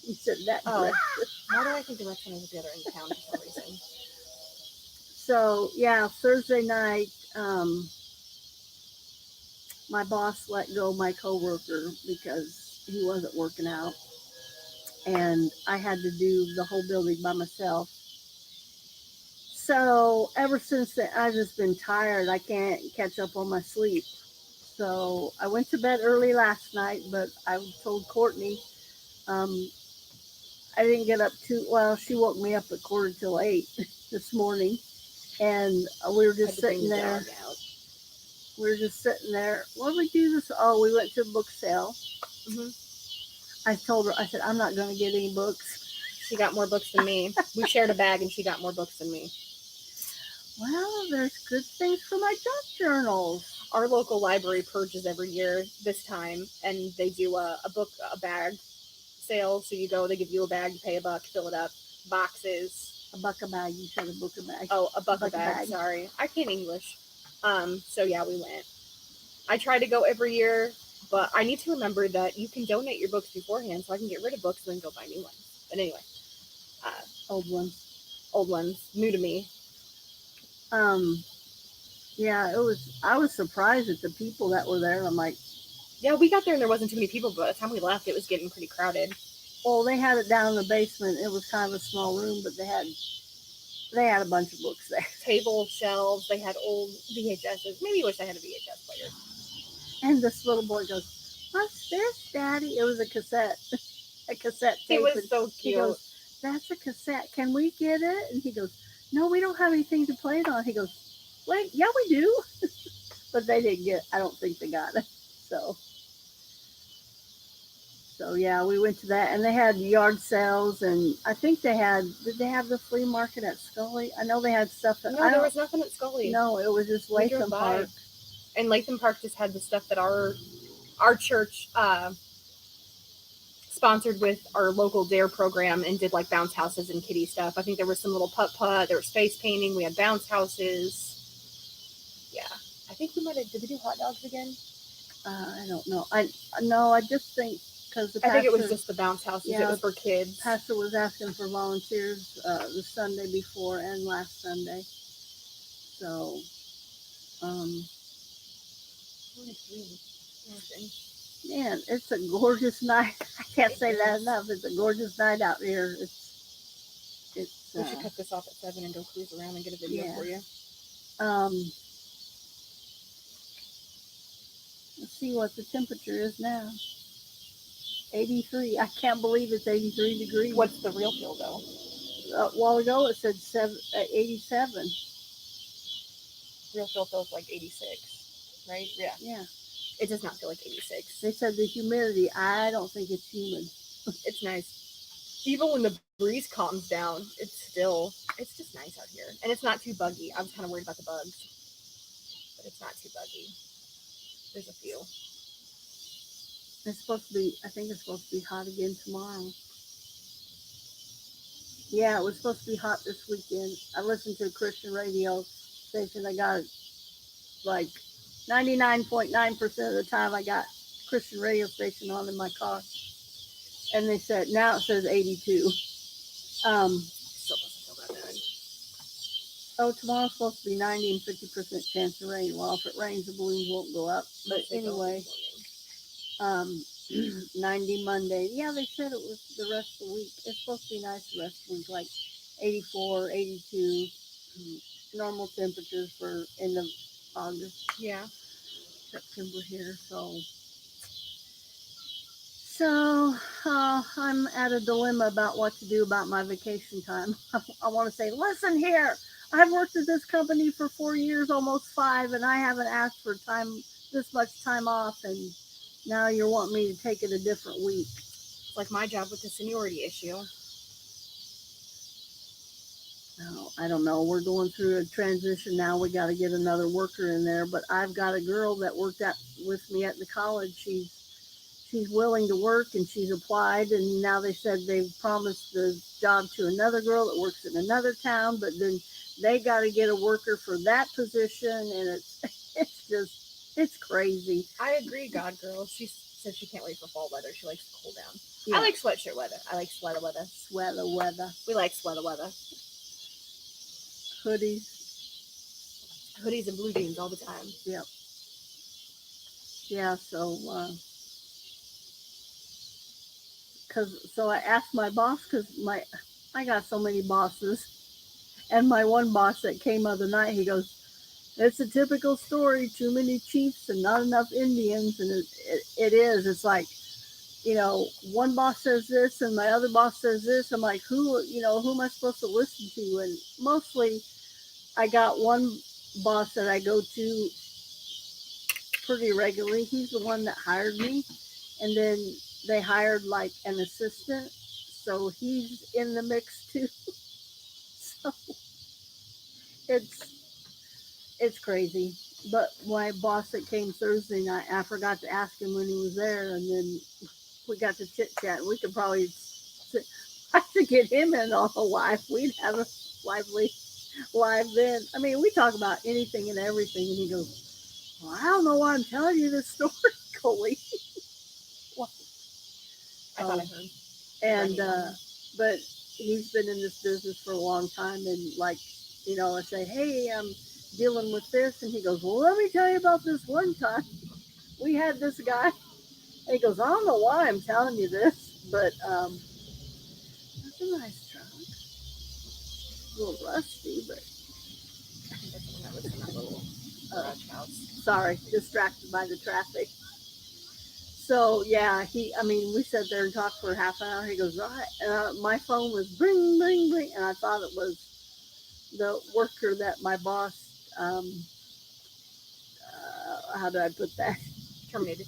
Speaker 1: You said that
Speaker 2: Oh.
Speaker 1: direction.
Speaker 2: Why do I think the rec center is the other end of town for some reason?
Speaker 1: So yeah, Thursday night, my boss let go my coworker because he wasn't working out, and I had to do the whole building by myself. So ever since then, I've just been tired. I can't catch up on my sleep. So I went to bed early last night, but I told Courtney um, I didn't get up too well. She woke me up at 7:45 this morning, and we were just sitting there. We were just sitting there. What did we do this? Oh, we went to a book sale.
Speaker 2: Mm-hmm.
Speaker 1: I told her, I said, I'm not going to get any books.
Speaker 2: She got more books than me. We shared a bag, and she got more books than me.
Speaker 1: Well, there's good things for my junk journals.
Speaker 2: Our local library purges every year this time, and they do a bag sale. So you go, they give you a bag, you pay $1, fill it up, boxes.
Speaker 1: A buck a bag. You said a book a bag.
Speaker 2: Oh, a buck a bag. Sorry, I can't English. So yeah, we went. I try to go every year, but I need to remember that you can donate your books beforehand, so I can get rid of books and then go buy new ones. But anyway,
Speaker 1: old ones,
Speaker 2: new to me.
Speaker 1: Yeah, it was. I was surprised at the people that were there. I'm like,
Speaker 2: yeah, we got there and there wasn't too many people, but by the time we left, it was getting pretty crowded.
Speaker 1: Well, they had it down in the basement. It was kind of a small room, but they had a bunch of books there.
Speaker 2: Table shelves. They had old VHSs. Maybe you wish I had a VHS player.
Speaker 1: And this little boy goes, "What's this, Daddy?" It was a cassette tape.
Speaker 2: He was so cute.
Speaker 1: He goes, "That's a cassette. Can we get it?" And he goes, "No, we don't have anything to play it on." He goes, "Wait, yeah, we do." But they didn't get. I don't think they got it. So yeah, we went to that, and they had yard sales, and I think they had. Did they have the flea market at Scully? I know they had stuff.
Speaker 2: No, there was nothing at Scully.
Speaker 1: No, it was just Latham Park.
Speaker 2: And Latham Park just had the stuff that our church sponsored with our local DARE program and did like bounce houses and kiddie stuff. I think there was some little putt-putt. There was face painting. We had bounce houses. Yeah, I think we might have. Did we do hot dogs again?
Speaker 1: I don't know. I just think.
Speaker 2: I think it was just the bounce houses. Yeah, it was for kids.
Speaker 1: Pastor was asking for volunteers the Sunday before and last Sunday. So, man, it's a gorgeous night. I can't say that enough. It's a gorgeous night out here. It's.
Speaker 2: We should cut this off at 7 and go cruise around and get a video for you.
Speaker 1: Let's see what the temperature is now. 83. I can't believe it's 83 degrees.
Speaker 2: What's the real feel though?
Speaker 1: A while ago it said 87.
Speaker 2: Real feel feels like 86, right? Yeah.
Speaker 1: Yeah.
Speaker 2: It does not feel like 86.
Speaker 1: They said the humidity. I don't think it's humid.
Speaker 2: It's nice. Even when the breeze calms down, it's just nice out here. And it's not too buggy. I was kind of worried about the bugs, but it's not too buggy. There's a few.
Speaker 1: It's supposed to be, I think it's supposed to be hot again tomorrow. Yeah, it was supposed to be hot this weekend. I listened to a Christian radio station. I got like 99.9% of the time I got Christian radio station on in my car. And they said, now it says 82.
Speaker 2: Still doesn't feel that bad.
Speaker 1: Oh, tomorrow's supposed to be 90 and 50% chance of rain. Well, if it rains, the balloons won't go up. But anyway, 90 Monday. Yeah, they said it was the rest of the week. It's supposed to be nice the rest of the week, like 84, 82, normal temperatures for end of August.
Speaker 2: Yeah.
Speaker 1: September here, so I'm at a dilemma about what to do about my vacation time. I want to say, listen here, I've worked at this company for 4 years, almost 5, and I haven't asked for this much time off, and now you're wanting me to take it a different week.
Speaker 2: It's like my job with the seniority issue.
Speaker 1: No, I don't know. We're going through a transition now. We got to get another worker in there, but I've got a girl that worked with me at the college. She's she's willing to work and she's applied, and now they said they've promised the job to another girl that works in another town, but then they got to get a worker for that position, and it's crazy.
Speaker 2: I agree, God girl. She said she can't wait for fall weather. She likes to cool down.
Speaker 1: Yeah.
Speaker 2: I like sweatshirt weather. I like sweater weather.
Speaker 1: Sweater weather.
Speaker 2: We like sweater weather.
Speaker 1: Hoodies.
Speaker 2: Hoodies and blue jeans all the time.
Speaker 1: Yep. Yeah, so I asked my boss, because I got so many bosses, and my one boss that came other night, he goes, "It's a typical story, too many chiefs and not enough Indians," and it is. It's like, one boss says this and my other boss says this. I'm like, who am I supposed to listen to? And mostly I got one boss that I go to pretty regularly. He's the one that hired me, and then they hired like an assistant, so he's in the mix too. So it's crazy. But my boss that came Thursday night, I forgot to ask him when he was there, and then we got to chit chat. We could probably I should get him in on a live. We'd have a lively live then. I mean, we talk about anything and everything, and he goes, "Well, I don't know why I'm telling you this story, Coley."
Speaker 2: I thought I heard.
Speaker 1: And but he's been in this business for a long time, and like, I say, "Hey, I'm dealing with this," and he goes, "Well, let me tell you about this one time we had this guy." And he goes, "I don't know why I'm telling you this, but that's a nice truck. A little rusty, but."
Speaker 2: I think that's the one that was in that little garage house.
Speaker 1: Sorry, distracted by the traffic. So yeah, we sat there and talked for half an hour. He goes, "Right." My phone was bring, bring, bring, and I thought it was the worker that my boss, how do I put that? Terminated.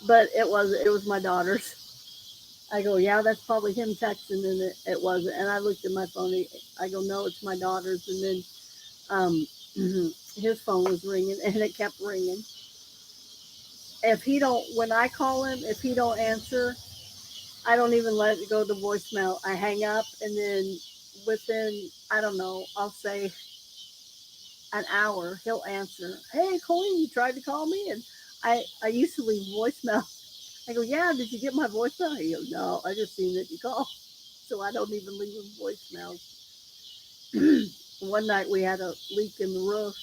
Speaker 1: But it was my daughter's. I go, "Yeah, that's probably him texting," and it wasn't. And I looked at my phone. I go, "No, it's my daughter's." And then his phone was ringing, and it kept ringing. When I call him, if he don't answer, I don't even let it go to voicemail. I hang up, and then within, I don't know, I'll say an hour, he'll answer. "Hey, Colleen, you tried to call me?" And I used to leave voicemail. I go, "Yeah, did you get my voicemail?" He goes, "No, I just seen that you called." So I don't even leave him voicemails. One night we had a leak in the roof.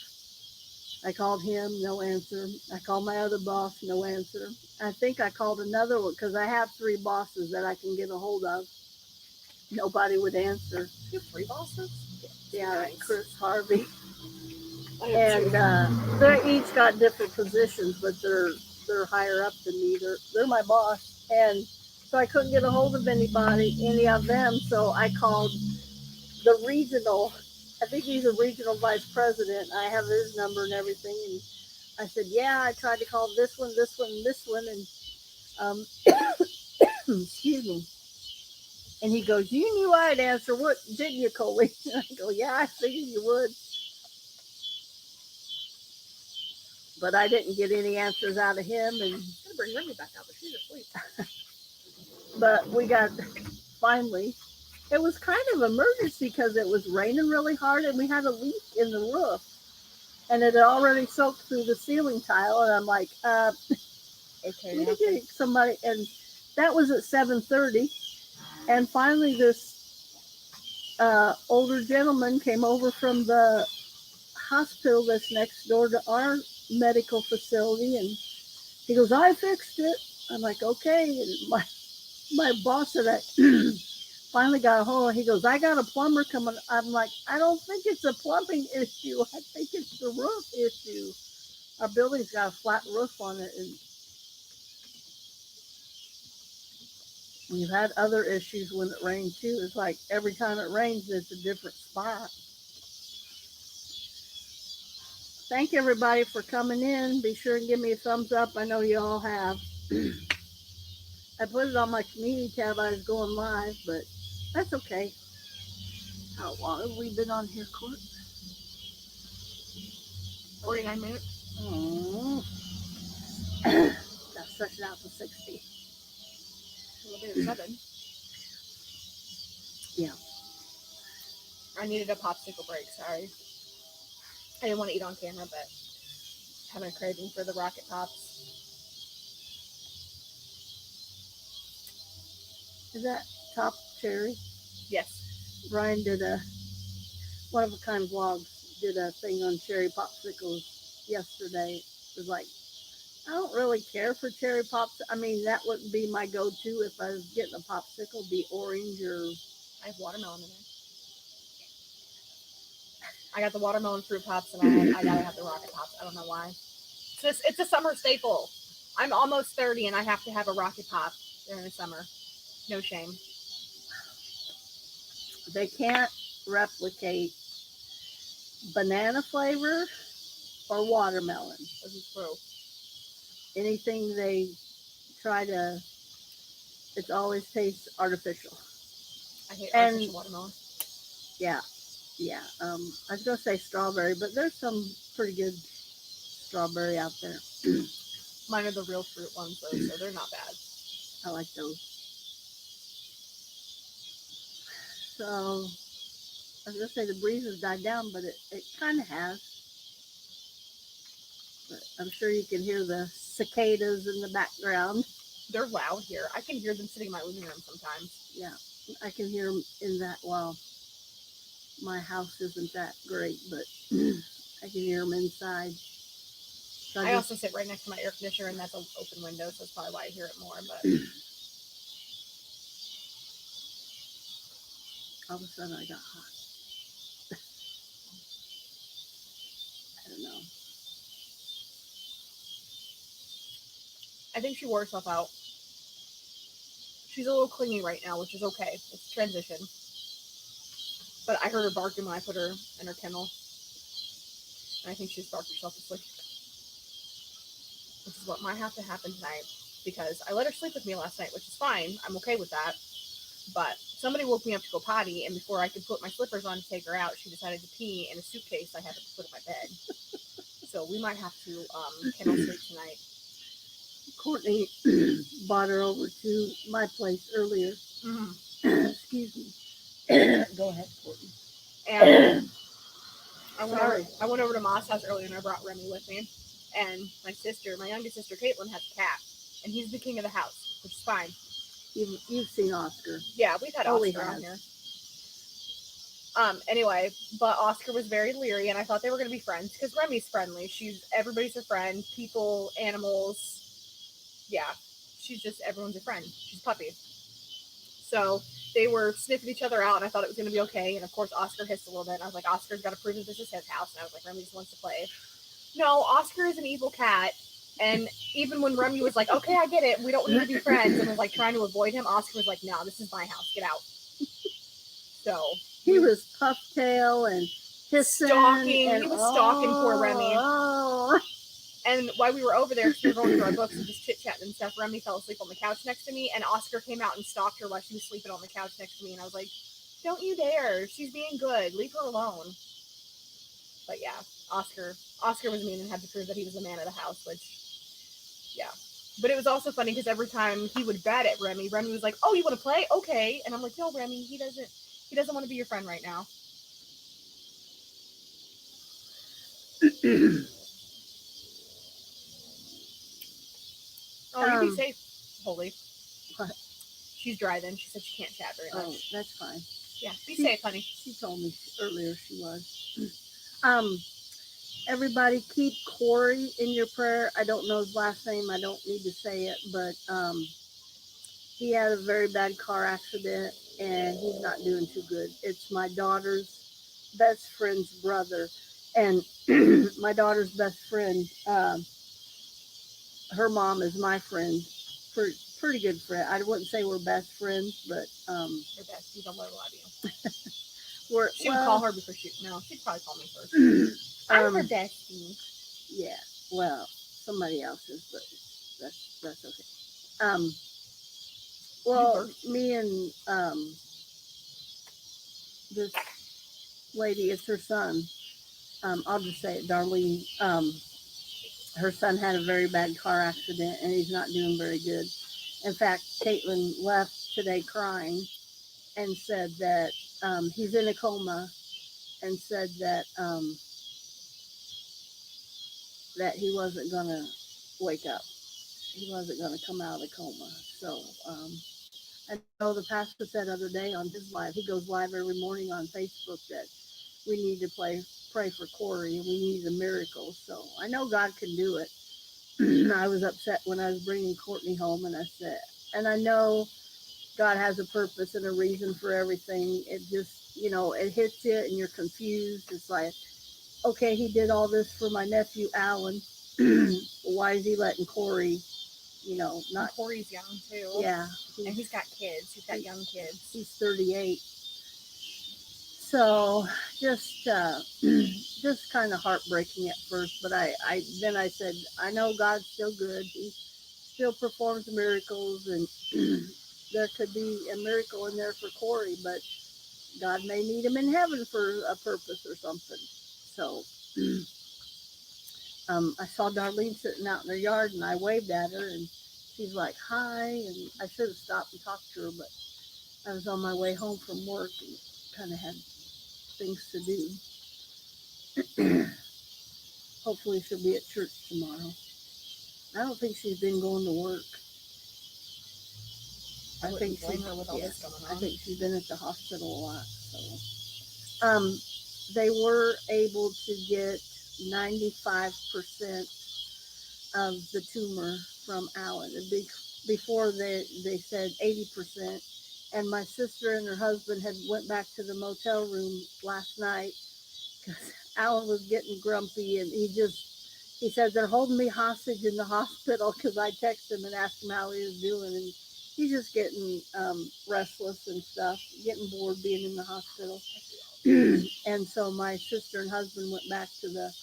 Speaker 1: I called him, no answer. I called my other boss, no answer. I think I called another one because I have 3 bosses that I can get a hold of. Nobody would answer.
Speaker 2: You have 3 bosses?
Speaker 1: Yeah,
Speaker 2: Nice.
Speaker 1: Chris, Harvey.
Speaker 2: And
Speaker 1: they're each got different positions, but they're higher up than me. They're my boss, and so I couldn't get a hold of any of them. So I called the regional. I think he's a regional vice president. I have his number and everything, and I said, "Yeah, I tried to call this one, this one, this one," and excuse me. And he goes, "You knew I'd answer, what didn't you, Coley?" And I go, "Yeah, I figured you would." But I didn't get any answers out of him, and
Speaker 2: I'm gonna bring Remy back out, but she's asleep.
Speaker 1: but we got finally. It was kind of emergency because it was raining really hard, and we had a leak in the roof, and it had already soaked through the ceiling tile. And I'm like,
Speaker 2: Okay,
Speaker 1: we need to get somebody. And that was at 7:30, and finally this older gentleman came over from the hospital that's next door to our medical facility, and he goes, "I fixed it." I'm like, "Okay." And my boss that I finally got a hold of, he goes, "I got a plumber coming." I'm like, "I don't think it's a plumbing issue. I think it's the roof issue. Our building's got a flat roof on it, and we've had other issues when it rained too. It's like every time it rains, it's a different spot." Thank everybody for coming in. Be sure and give me a thumbs up. I know you all have. I put it on my community tab. I was going live, but that's okay. How long have we been on here, Court?
Speaker 2: 49 minutes.
Speaker 1: Oh, that's such 60.
Speaker 2: We'll be at 7.
Speaker 1: Yeah.
Speaker 2: I needed a popsicle break. Sorry. I didn't want to eat on camera, but having a craving for the Rocket Pops.
Speaker 1: Is that top cherry?
Speaker 2: Yes.
Speaker 1: Brian did a one of a kind vlogs, did a thing on cherry popsicles yesterday. It was like, I don't really care for cherry pops. I mean, that wouldn't be my go-to if I was getting a popsicle, be orange or.
Speaker 2: I have watermelon in there. I got the watermelon fruit pops, and I gotta have the Rocket Pops. I don't know why. It's a summer staple. I'm almost 30, and I have to have a Rocket Pop during the summer. No shame.
Speaker 1: They can't replicate banana flavor or watermelon.
Speaker 2: This is true.
Speaker 1: Anything they try to, it always tastes artificial.
Speaker 2: I hate artificial watermelon.
Speaker 1: Yeah. I was gonna say strawberry, but there's some pretty good strawberry out there.
Speaker 2: Mine are the real fruit ones though, so they're not bad.
Speaker 1: I like those. So I was gonna say the breeze has died down, but it kind of has. But I'm sure you can hear the cicadas in the background.
Speaker 2: They're loud here. I can hear them sitting in my living room sometimes.
Speaker 1: Yeah, I can hear them in that. Well, my house isn't that great, but I can hear them inside. So
Speaker 2: I also sit right next to my air conditioner, and that's an open window, so that's probably why I hear it more. But
Speaker 1: all of a sudden I got hot. I don't know.
Speaker 2: I think she wore herself out. She's a little clingy right now, which is okay. It's transition. But I heard her barking when I put her in her kennel. And I think she just barked herself to sleep. Which is what might have to happen tonight. Because I let her sleep with me last night, which is fine. I'm okay with that. But somebody woke me up to go potty, and before I could put my slippers on to take her out, she decided to pee in a suitcase I had to put in my bed. So we might have to kennel sleep tonight.
Speaker 1: Courtney brought her over to my place earlier.
Speaker 2: Mm-hmm.
Speaker 1: Excuse me. Go ahead, Courtney.
Speaker 2: And I went over to Ma's house earlier, and I brought Remy with me. And my youngest sister, Caitlin, has a cat. And he's the king of the house, which is fine.
Speaker 1: You've seen Oscar.
Speaker 2: Yeah, we've had Oscar on here. Anyway, but Oscar was very leery, and I thought they were going to be friends, because Remy's friendly. Everybody's a friend. People, animals. Yeah, everyone's a friend. She's a puppy. So they were sniffing each other out, and I thought it was going to be okay. And of course, Oscar hissed a little bit, and I was like, Oscar's got to prove that this is his house. And I was like, Remy just wants to play. No, Oscar is an evil cat. And even when Remy was like, okay, I get it, we don't need to be friends, and was like trying to avoid him, Oscar was like, no, this is my house, get out. So
Speaker 1: he was puff tail and hissing.
Speaker 2: He was stalking poor Remy.
Speaker 1: Oh.
Speaker 2: And while we were over there, we were going through our books and just chit-chatting and stuff, Remy fell asleep on the couch next to me, and Oscar came out and stalked her while she was sleeping on the couch next to me, and I was like, don't you dare, she's being good, leave her alone. But yeah, Oscar was mean and had to prove that he was the man of the house, which, yeah. But it was also funny because every time he would bat at Remy was like, oh, you want to play? Okay. And I'm like, no, Remy, he doesn't want to be your friend right now. Oh, you be safe, Holy.
Speaker 1: What?
Speaker 2: She's driving. She said she can't chat very much.
Speaker 1: Oh, that's fine.
Speaker 2: Yeah, be safe, honey.
Speaker 1: She told me earlier she was. Everybody keep Corey in your prayer. I don't know his last name. I don't need to say it, but he had a very bad car accident, and he's not doing too good. It's my daughter's best friend's brother, and my daughter's best friend, her mom is my friend, pretty good friend. I wouldn't say we're best friends, but
Speaker 2: You're best. You don't let a lot of you. She
Speaker 1: would
Speaker 2: call her before she'd probably call me first. I'm her bestie.
Speaker 1: Yeah, well, somebody else's, but that's okay. Well, me and this lady, it's her son. I'll just say it, Darlene. Her son had a very bad car accident, and he's not doing very good. In fact, Caitlin left today crying and said that he's in a coma, and said that he wasn't gonna wake up. He wasn't gonna come out of the coma. So I know the pastor said the other day on his live, he goes live every morning on Facebook, that we need to pray for Corey, and we need a miracle. So I know God can do it. I was upset when I was bringing Courtney home, and I said, and I know God has a purpose and a reason for everything. It just, it hits you and you're confused. It's like, okay, he did all this for my nephew Alan. Why is he letting Corey,
Speaker 2: And
Speaker 1: not?
Speaker 2: Corey's young too.
Speaker 1: Yeah,
Speaker 2: And he's got kids. He's got young kids.
Speaker 1: he's 38. So just kind of heartbreaking at first, but then I said, I know God's still good. He still performs miracles, and there could be a miracle in there for Corey, but God may need him in heaven for a purpose or something. So I saw Darlene sitting out in her yard, and I waved at her, and she's like, hi, and I should have stopped and talked to her, but I was on my way home from work and kind of had things to do. Hopefully she'll be at church tomorrow. I don't think she's been going to work. I think she's been at the hospital a lot. So, they were able to get 95% of the tumor from Alan. Before they said 80%. And my sister and her husband had went back to the motel room last night because Alan was getting grumpy, and he said they're holding me hostage in the hospital, because I texted him and asked him how he was doing, and he's just getting restless and stuff, getting bored being in the hospital. And so my sister and husband went back to the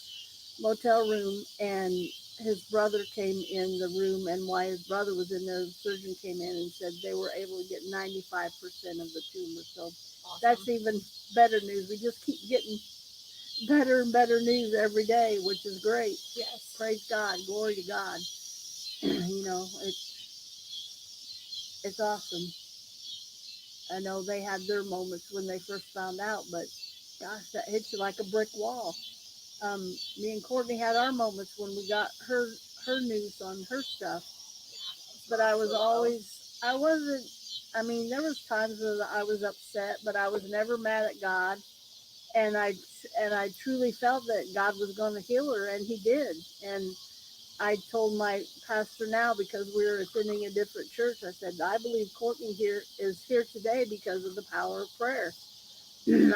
Speaker 1: motel room, and his brother came in the room, and while his brother was in there, the surgeon came in and said they were able to get 95% of the tumor. So awesome. That's even better news. We just keep getting better and better news every day, which is great.
Speaker 2: Yes.
Speaker 1: Praise God. Glory to God. It's awesome. I know they had their moments when they first found out, but gosh, that hits you like a brick wall. Me and Courtney had our moments when we got her news on her stuff, but I wasn't. I mean, there was times that I was upset, but I was never mad at God, and I truly felt that God was going to heal her, and He did. And I told my pastor now, because we were attending a different church, I said, I believe Courtney is here today because of the power of prayer.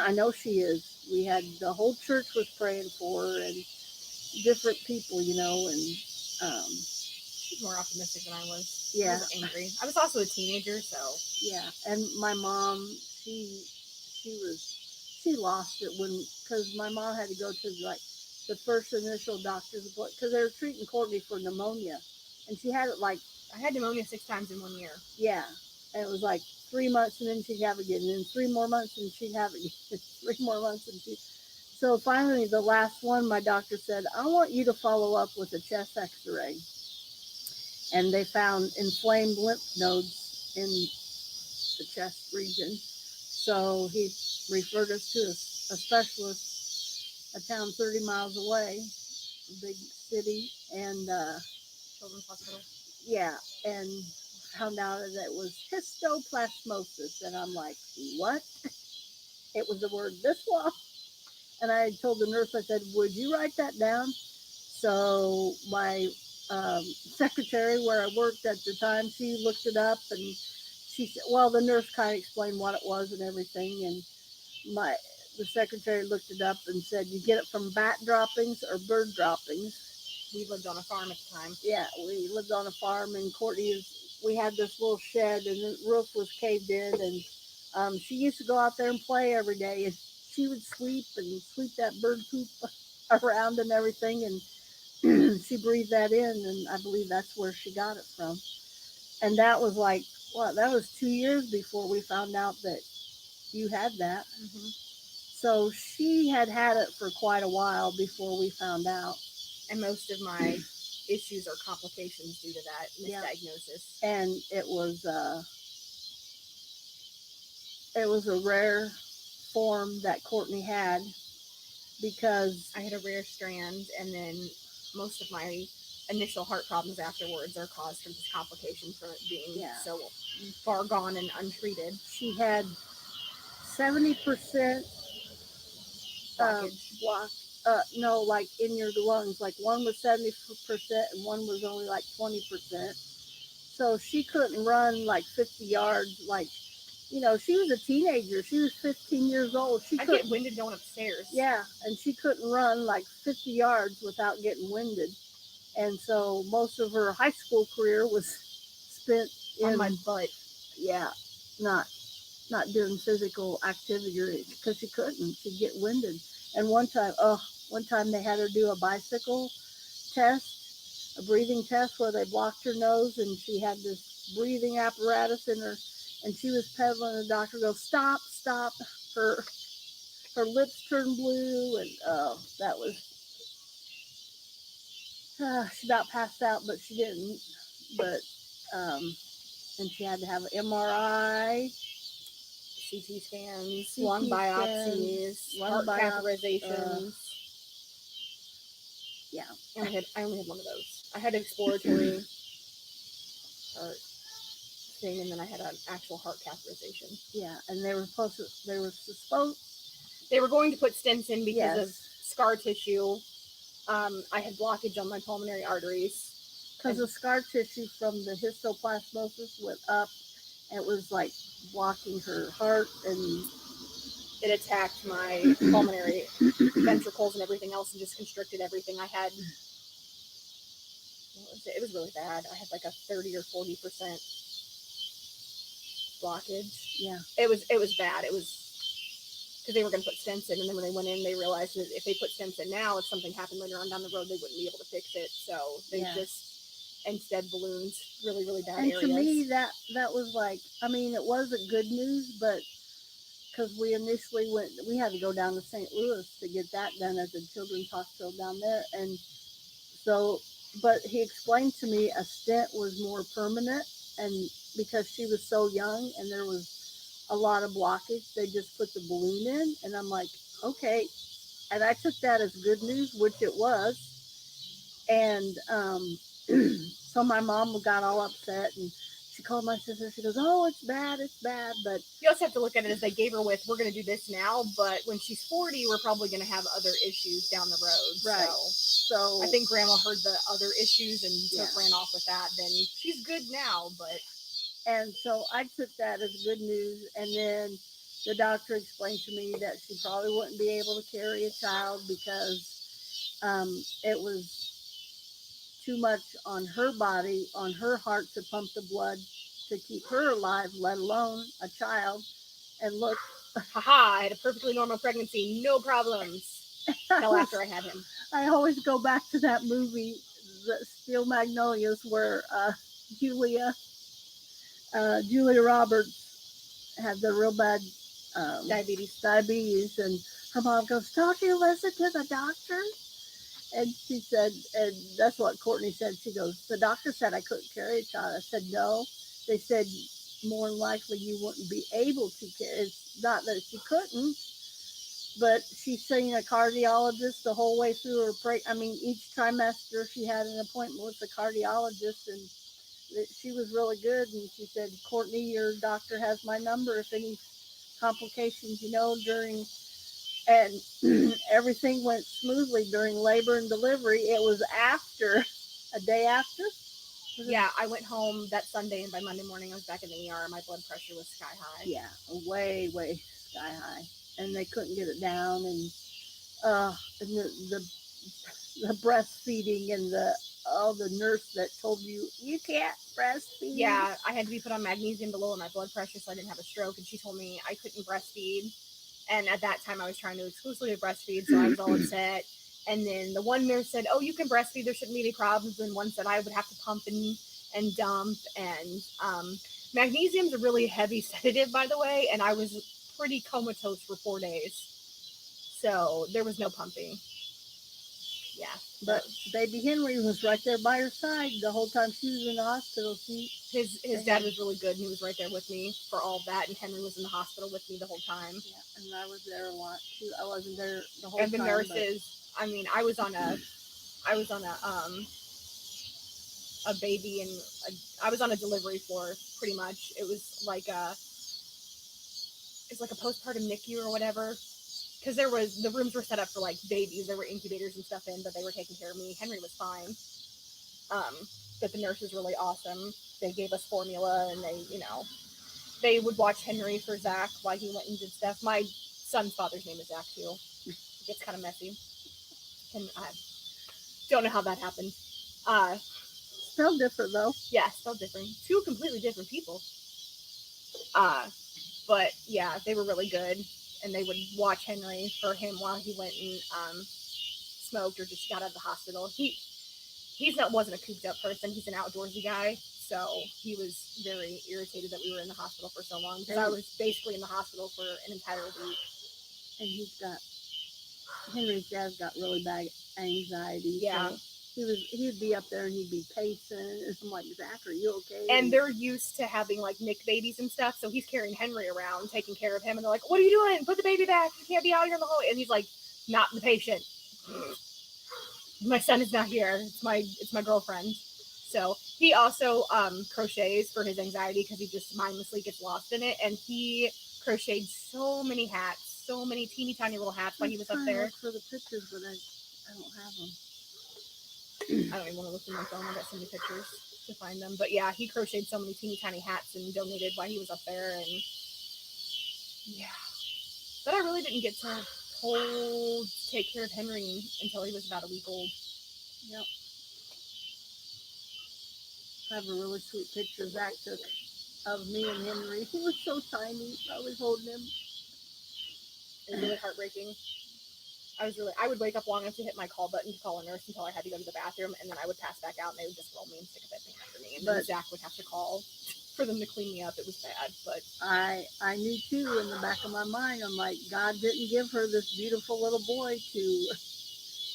Speaker 1: I know she is. We had the whole church was praying for her, and different people, and
Speaker 2: she's more optimistic than I was.
Speaker 1: Yeah,
Speaker 2: I was angry. I was also a teenager, so
Speaker 1: yeah. And my mom, she lost it because my mom had to go to the first initial doctor's appointment, because they were treating Courtney for pneumonia, and she had it
Speaker 2: I had pneumonia 6 times in 1 year.
Speaker 1: Yeah, and it was 3 months, and then she'd have it again, and then 3 more months, and she'd have it again. 3 more months, and So finally, the last one, my doctor said, I want you to follow up with a chest X-ray, and they found inflamed lymph nodes in the chest region. So he referred us to a specialist, a town 30 miles away, a big city, and
Speaker 2: Children's Hospital.
Speaker 1: Yeah, and found out that it was histoplasmosis, and I'm like, what? It was the word this long. And I told the nurse, I said, would you write that down? So my secretary, where I worked at the time, she looked it up, and she said, well, the nurse kind of explained what it was and everything, and the secretary looked it up and said, you get it from bat droppings or bird droppings.
Speaker 2: We lived on a farm at the time.
Speaker 1: Yeah, we lived on a farm, and we had this little shed, and the roof was caved in, and she used to go out there and play every day, and she would sweep that bird poop around and everything, and she breathed that in, and I believe that's where she got it from. And that was that was 2 years before we found out that you had that.
Speaker 2: Mm-hmm.
Speaker 1: So she had it for quite a while before we found out.
Speaker 2: And most of my issues or complications due to that
Speaker 1: Yeah.
Speaker 2: misdiagnosis.
Speaker 1: And it was a rare form that Courtney had because
Speaker 2: I had a rare strand, and then most of my initial heart problems afterwards are caused from just complications from it being so far gone and untreated.
Speaker 1: she had 70%
Speaker 2: Blockage.
Speaker 1: no, like in your lungs. Like one was 70% and one was only like 20%. So she couldn't run like 50 yards. Like, she was a teenager. She was 15 years old.
Speaker 2: I get winded going upstairs.
Speaker 1: Yeah, and she couldn't run like 50 yards without getting winded. And so most of her high school career was spent
Speaker 2: on my butt.
Speaker 1: Yeah, not doing physical activity because she couldn't. She'd get winded. And one time they had her do a bicycle test, a breathing test where they blocked her nose and she had this breathing apparatus in her, and she was pedaling. The doctor goes, "Stop, stop!" Her lips turned blue, and that was. She about passed out, but she didn't. But and she had to have an MRI,
Speaker 2: CT scans, lung biopsies, heart catheterizations.
Speaker 1: Yeah.
Speaker 2: I only had one of those. I had an exploratory heart thing, and then I had an actual heart catheterization.
Speaker 1: Yeah, and they were
Speaker 2: going to put stents in because of scar tissue. I had blockage on my pulmonary arteries.
Speaker 1: Because the scar tissue from the histoplasmosis went up, and it was like blocking her heart, and
Speaker 2: it attacked my pulmonary ventricles and everything else and just constricted everything. I had, it was really bad. I had like a 30 or 40% blockage.
Speaker 1: Yeah.
Speaker 2: It was bad. It was because they were going to put stents in, and then when they went in, they realized that if they put stents in now, if something happened later on down the road, they wouldn't be able to fix it. So they just instead ballooned really, really bad areas.
Speaker 1: And to me, that was like, I mean, it wasn't good news, but because we initially we had to go down to St. Louis to get that done at the children's hospital down there. And so, but he explained to me a stent was more permanent, and because she was so young and there was a lot of blockage, they just put the balloon in. And I'm like, okay. And I took that as good news, which it was. And so my mom got all upset, and she called my sister. She goes, "Oh, it's bad. But
Speaker 2: you also have to look at it as they gave her with, we're going to do this now, but when she's 40, we're probably going to have other issues down the road."
Speaker 1: Right. So
Speaker 2: I think Grandma heard the other issues and ran off with that. Then she's good now, but.
Speaker 1: And so I took that as good news. And then the doctor explained to me that she probably wouldn't be able to carry a child because it was too much on her body, on her heart to pump the blood to keep her alive, let alone a child. And look.
Speaker 2: Haha, I had a perfectly normal pregnancy, no problems. Until after I had him.
Speaker 1: I always go back to that movie, the Steel Magnolias, where Julia Roberts had the real bad diabetes, and her mom goes, "Don't you listen to the doctor?" And she said, and that's what Courtney said. She goes, "The doctor said I couldn't carry a child." I said, "No, they said more than likely you wouldn't be able to carry." It's not that she couldn't, but she's seen a cardiologist the whole way through her each trimester she had an appointment with a cardiologist, and she was really good. And she said, "Courtney, your doctor has my number if any complications, during," and everything went smoothly during labor and delivery. It was a day after.
Speaker 2: Yeah, I went home that Sunday, and by Monday morning I was back in the ER. My blood pressure was sky high.
Speaker 1: Yeah, way, way sky high. And they couldn't get it down. And the breastfeeding, and the nurse that told you can't breastfeed.
Speaker 2: Yeah, I had to be put on magnesium to lower my blood pressure so I didn't have a stroke, and she told me I couldn't breastfeed. And at that time I was trying to exclusively breastfeed, so I was all upset. And then the one nurse said, "Oh, you can breastfeed, there shouldn't be any problems." And one said I would have to pump and dump. And magnesium's a really heavy sedative, by the way, and I was pretty comatose for 4 days. So there was no pumping. Yeah.
Speaker 1: But baby Henry was right there by her side the whole time she was in the hospital.
Speaker 2: His dad was really good, and he was right there with me for all of that. And Henry was in the hospital with me the whole time.
Speaker 1: Yeah, and I was there a lot too. I wasn't there the whole
Speaker 2: And the
Speaker 1: time.
Speaker 2: nurses, I mean, I was on a baby and I was on a delivery floor pretty much. It was like a postpartum NICU or whatever. Because the rooms were set up for like babies. There were incubators and stuff in, but they were taking care of me. Henry was fine. But the nurse was really awesome. They gave us formula, and they would watch Henry for Zach while he went and did stuff. My son's father's name is Zach too. It gets kind of messy, and I don't know how that happened.
Speaker 1: Still different though.
Speaker 2: Yeah, still different. Two completely different people. But yeah, they were really good, and they would watch Henry for him while he went and smoked or just got out of the hospital. Wasn't a cooped up person. He's an outdoorsy guy, so he was very irritated that we were in the hospital for so long because I was basically in the hospital for an entire week.
Speaker 1: And Henry's dad's got really bad anxiety.
Speaker 2: Yeah.
Speaker 1: So he'd be up there and he'd be pacing, and I'm like, Zach, are you okay?
Speaker 2: And they're used to having like Nick babies and stuff, so he's carrying Henry around, taking care of him, and they're like, "What are you doing? Put the baby back. You can't be out here in the hallway." And he's like, "Not the patient. My son is not here. It's my girlfriend." So he also crochets for his anxiety because he just mindlessly gets lost in it, and he crocheted so many hats, so many teeny tiny little hats while he was up there.
Speaker 1: For the pictures, but I don't have them.
Speaker 2: I don't even want to look through my phone. I got so many pictures to find them. But yeah, he crocheted so many teeny tiny hats and donated while he was up there. And yeah. But I really didn't get to take care of Henry until he was about a week old.
Speaker 1: Yep. I have a really sweet picture Zach took of me and Henry. He was so tiny. I was holding him.
Speaker 2: It was really heartbreaking. I would wake up long enough to hit my call button to call a nurse until I had to go to the bathroom, and then I would pass back out, and they would just roll me and stick a bedpan after me, and then Zach would have to call for them to clean me up. It was bad, but
Speaker 1: I knew too in the back of my mind. I'm like, God didn't give her this beautiful little boy to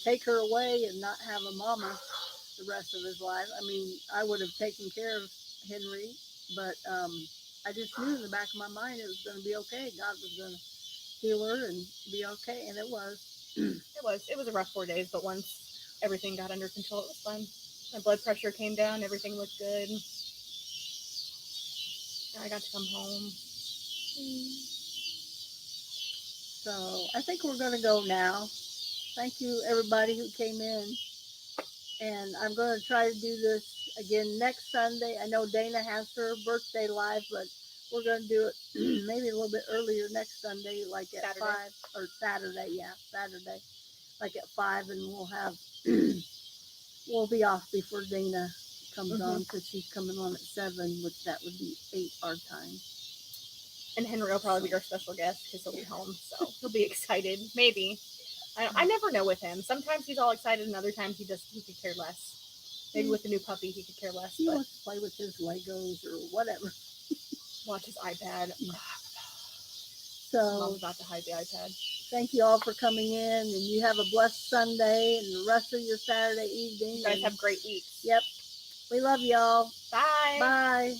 Speaker 1: take her away and not have a mama the rest of his life. I mean, I would have taken care of Henry, but I just knew in the back of my mind it was going to be okay. God was going to heal her and be okay, and it was.
Speaker 2: It was a rough 4 days, but once everything got under control, it was fine. My blood pressure came down, everything looked good. And I got to come home.
Speaker 1: So I think we're going to go now. Thank you, everybody who came in. And I'm going to try to do this again next Sunday. I know Dana has her birthday live, but we're going to do it maybe a little bit earlier next Sunday, like at
Speaker 2: Saturday.
Speaker 1: 5 or Saturday. Yeah, Saturday, like at 5, and we'll be off before Dana comes on because she's coming on at 7, which that would be 8 our time.
Speaker 2: And Henry will probably be our special guest because he'll be home, so he'll be excited. Maybe. I never know with him. Sometimes he's all excited, and other times he could care less. Maybe with the new puppy, he could care less.
Speaker 1: He wants to play with his Legos or whatever.
Speaker 2: Watch his iPad.
Speaker 1: So
Speaker 2: Mom's about to hide the iPad.
Speaker 1: Thank you all for coming in, and you have a blessed Sunday and the rest of your Saturday evening.
Speaker 2: You guys have great weeks.
Speaker 1: Yep. We love y'all.
Speaker 2: Bye.
Speaker 1: Bye.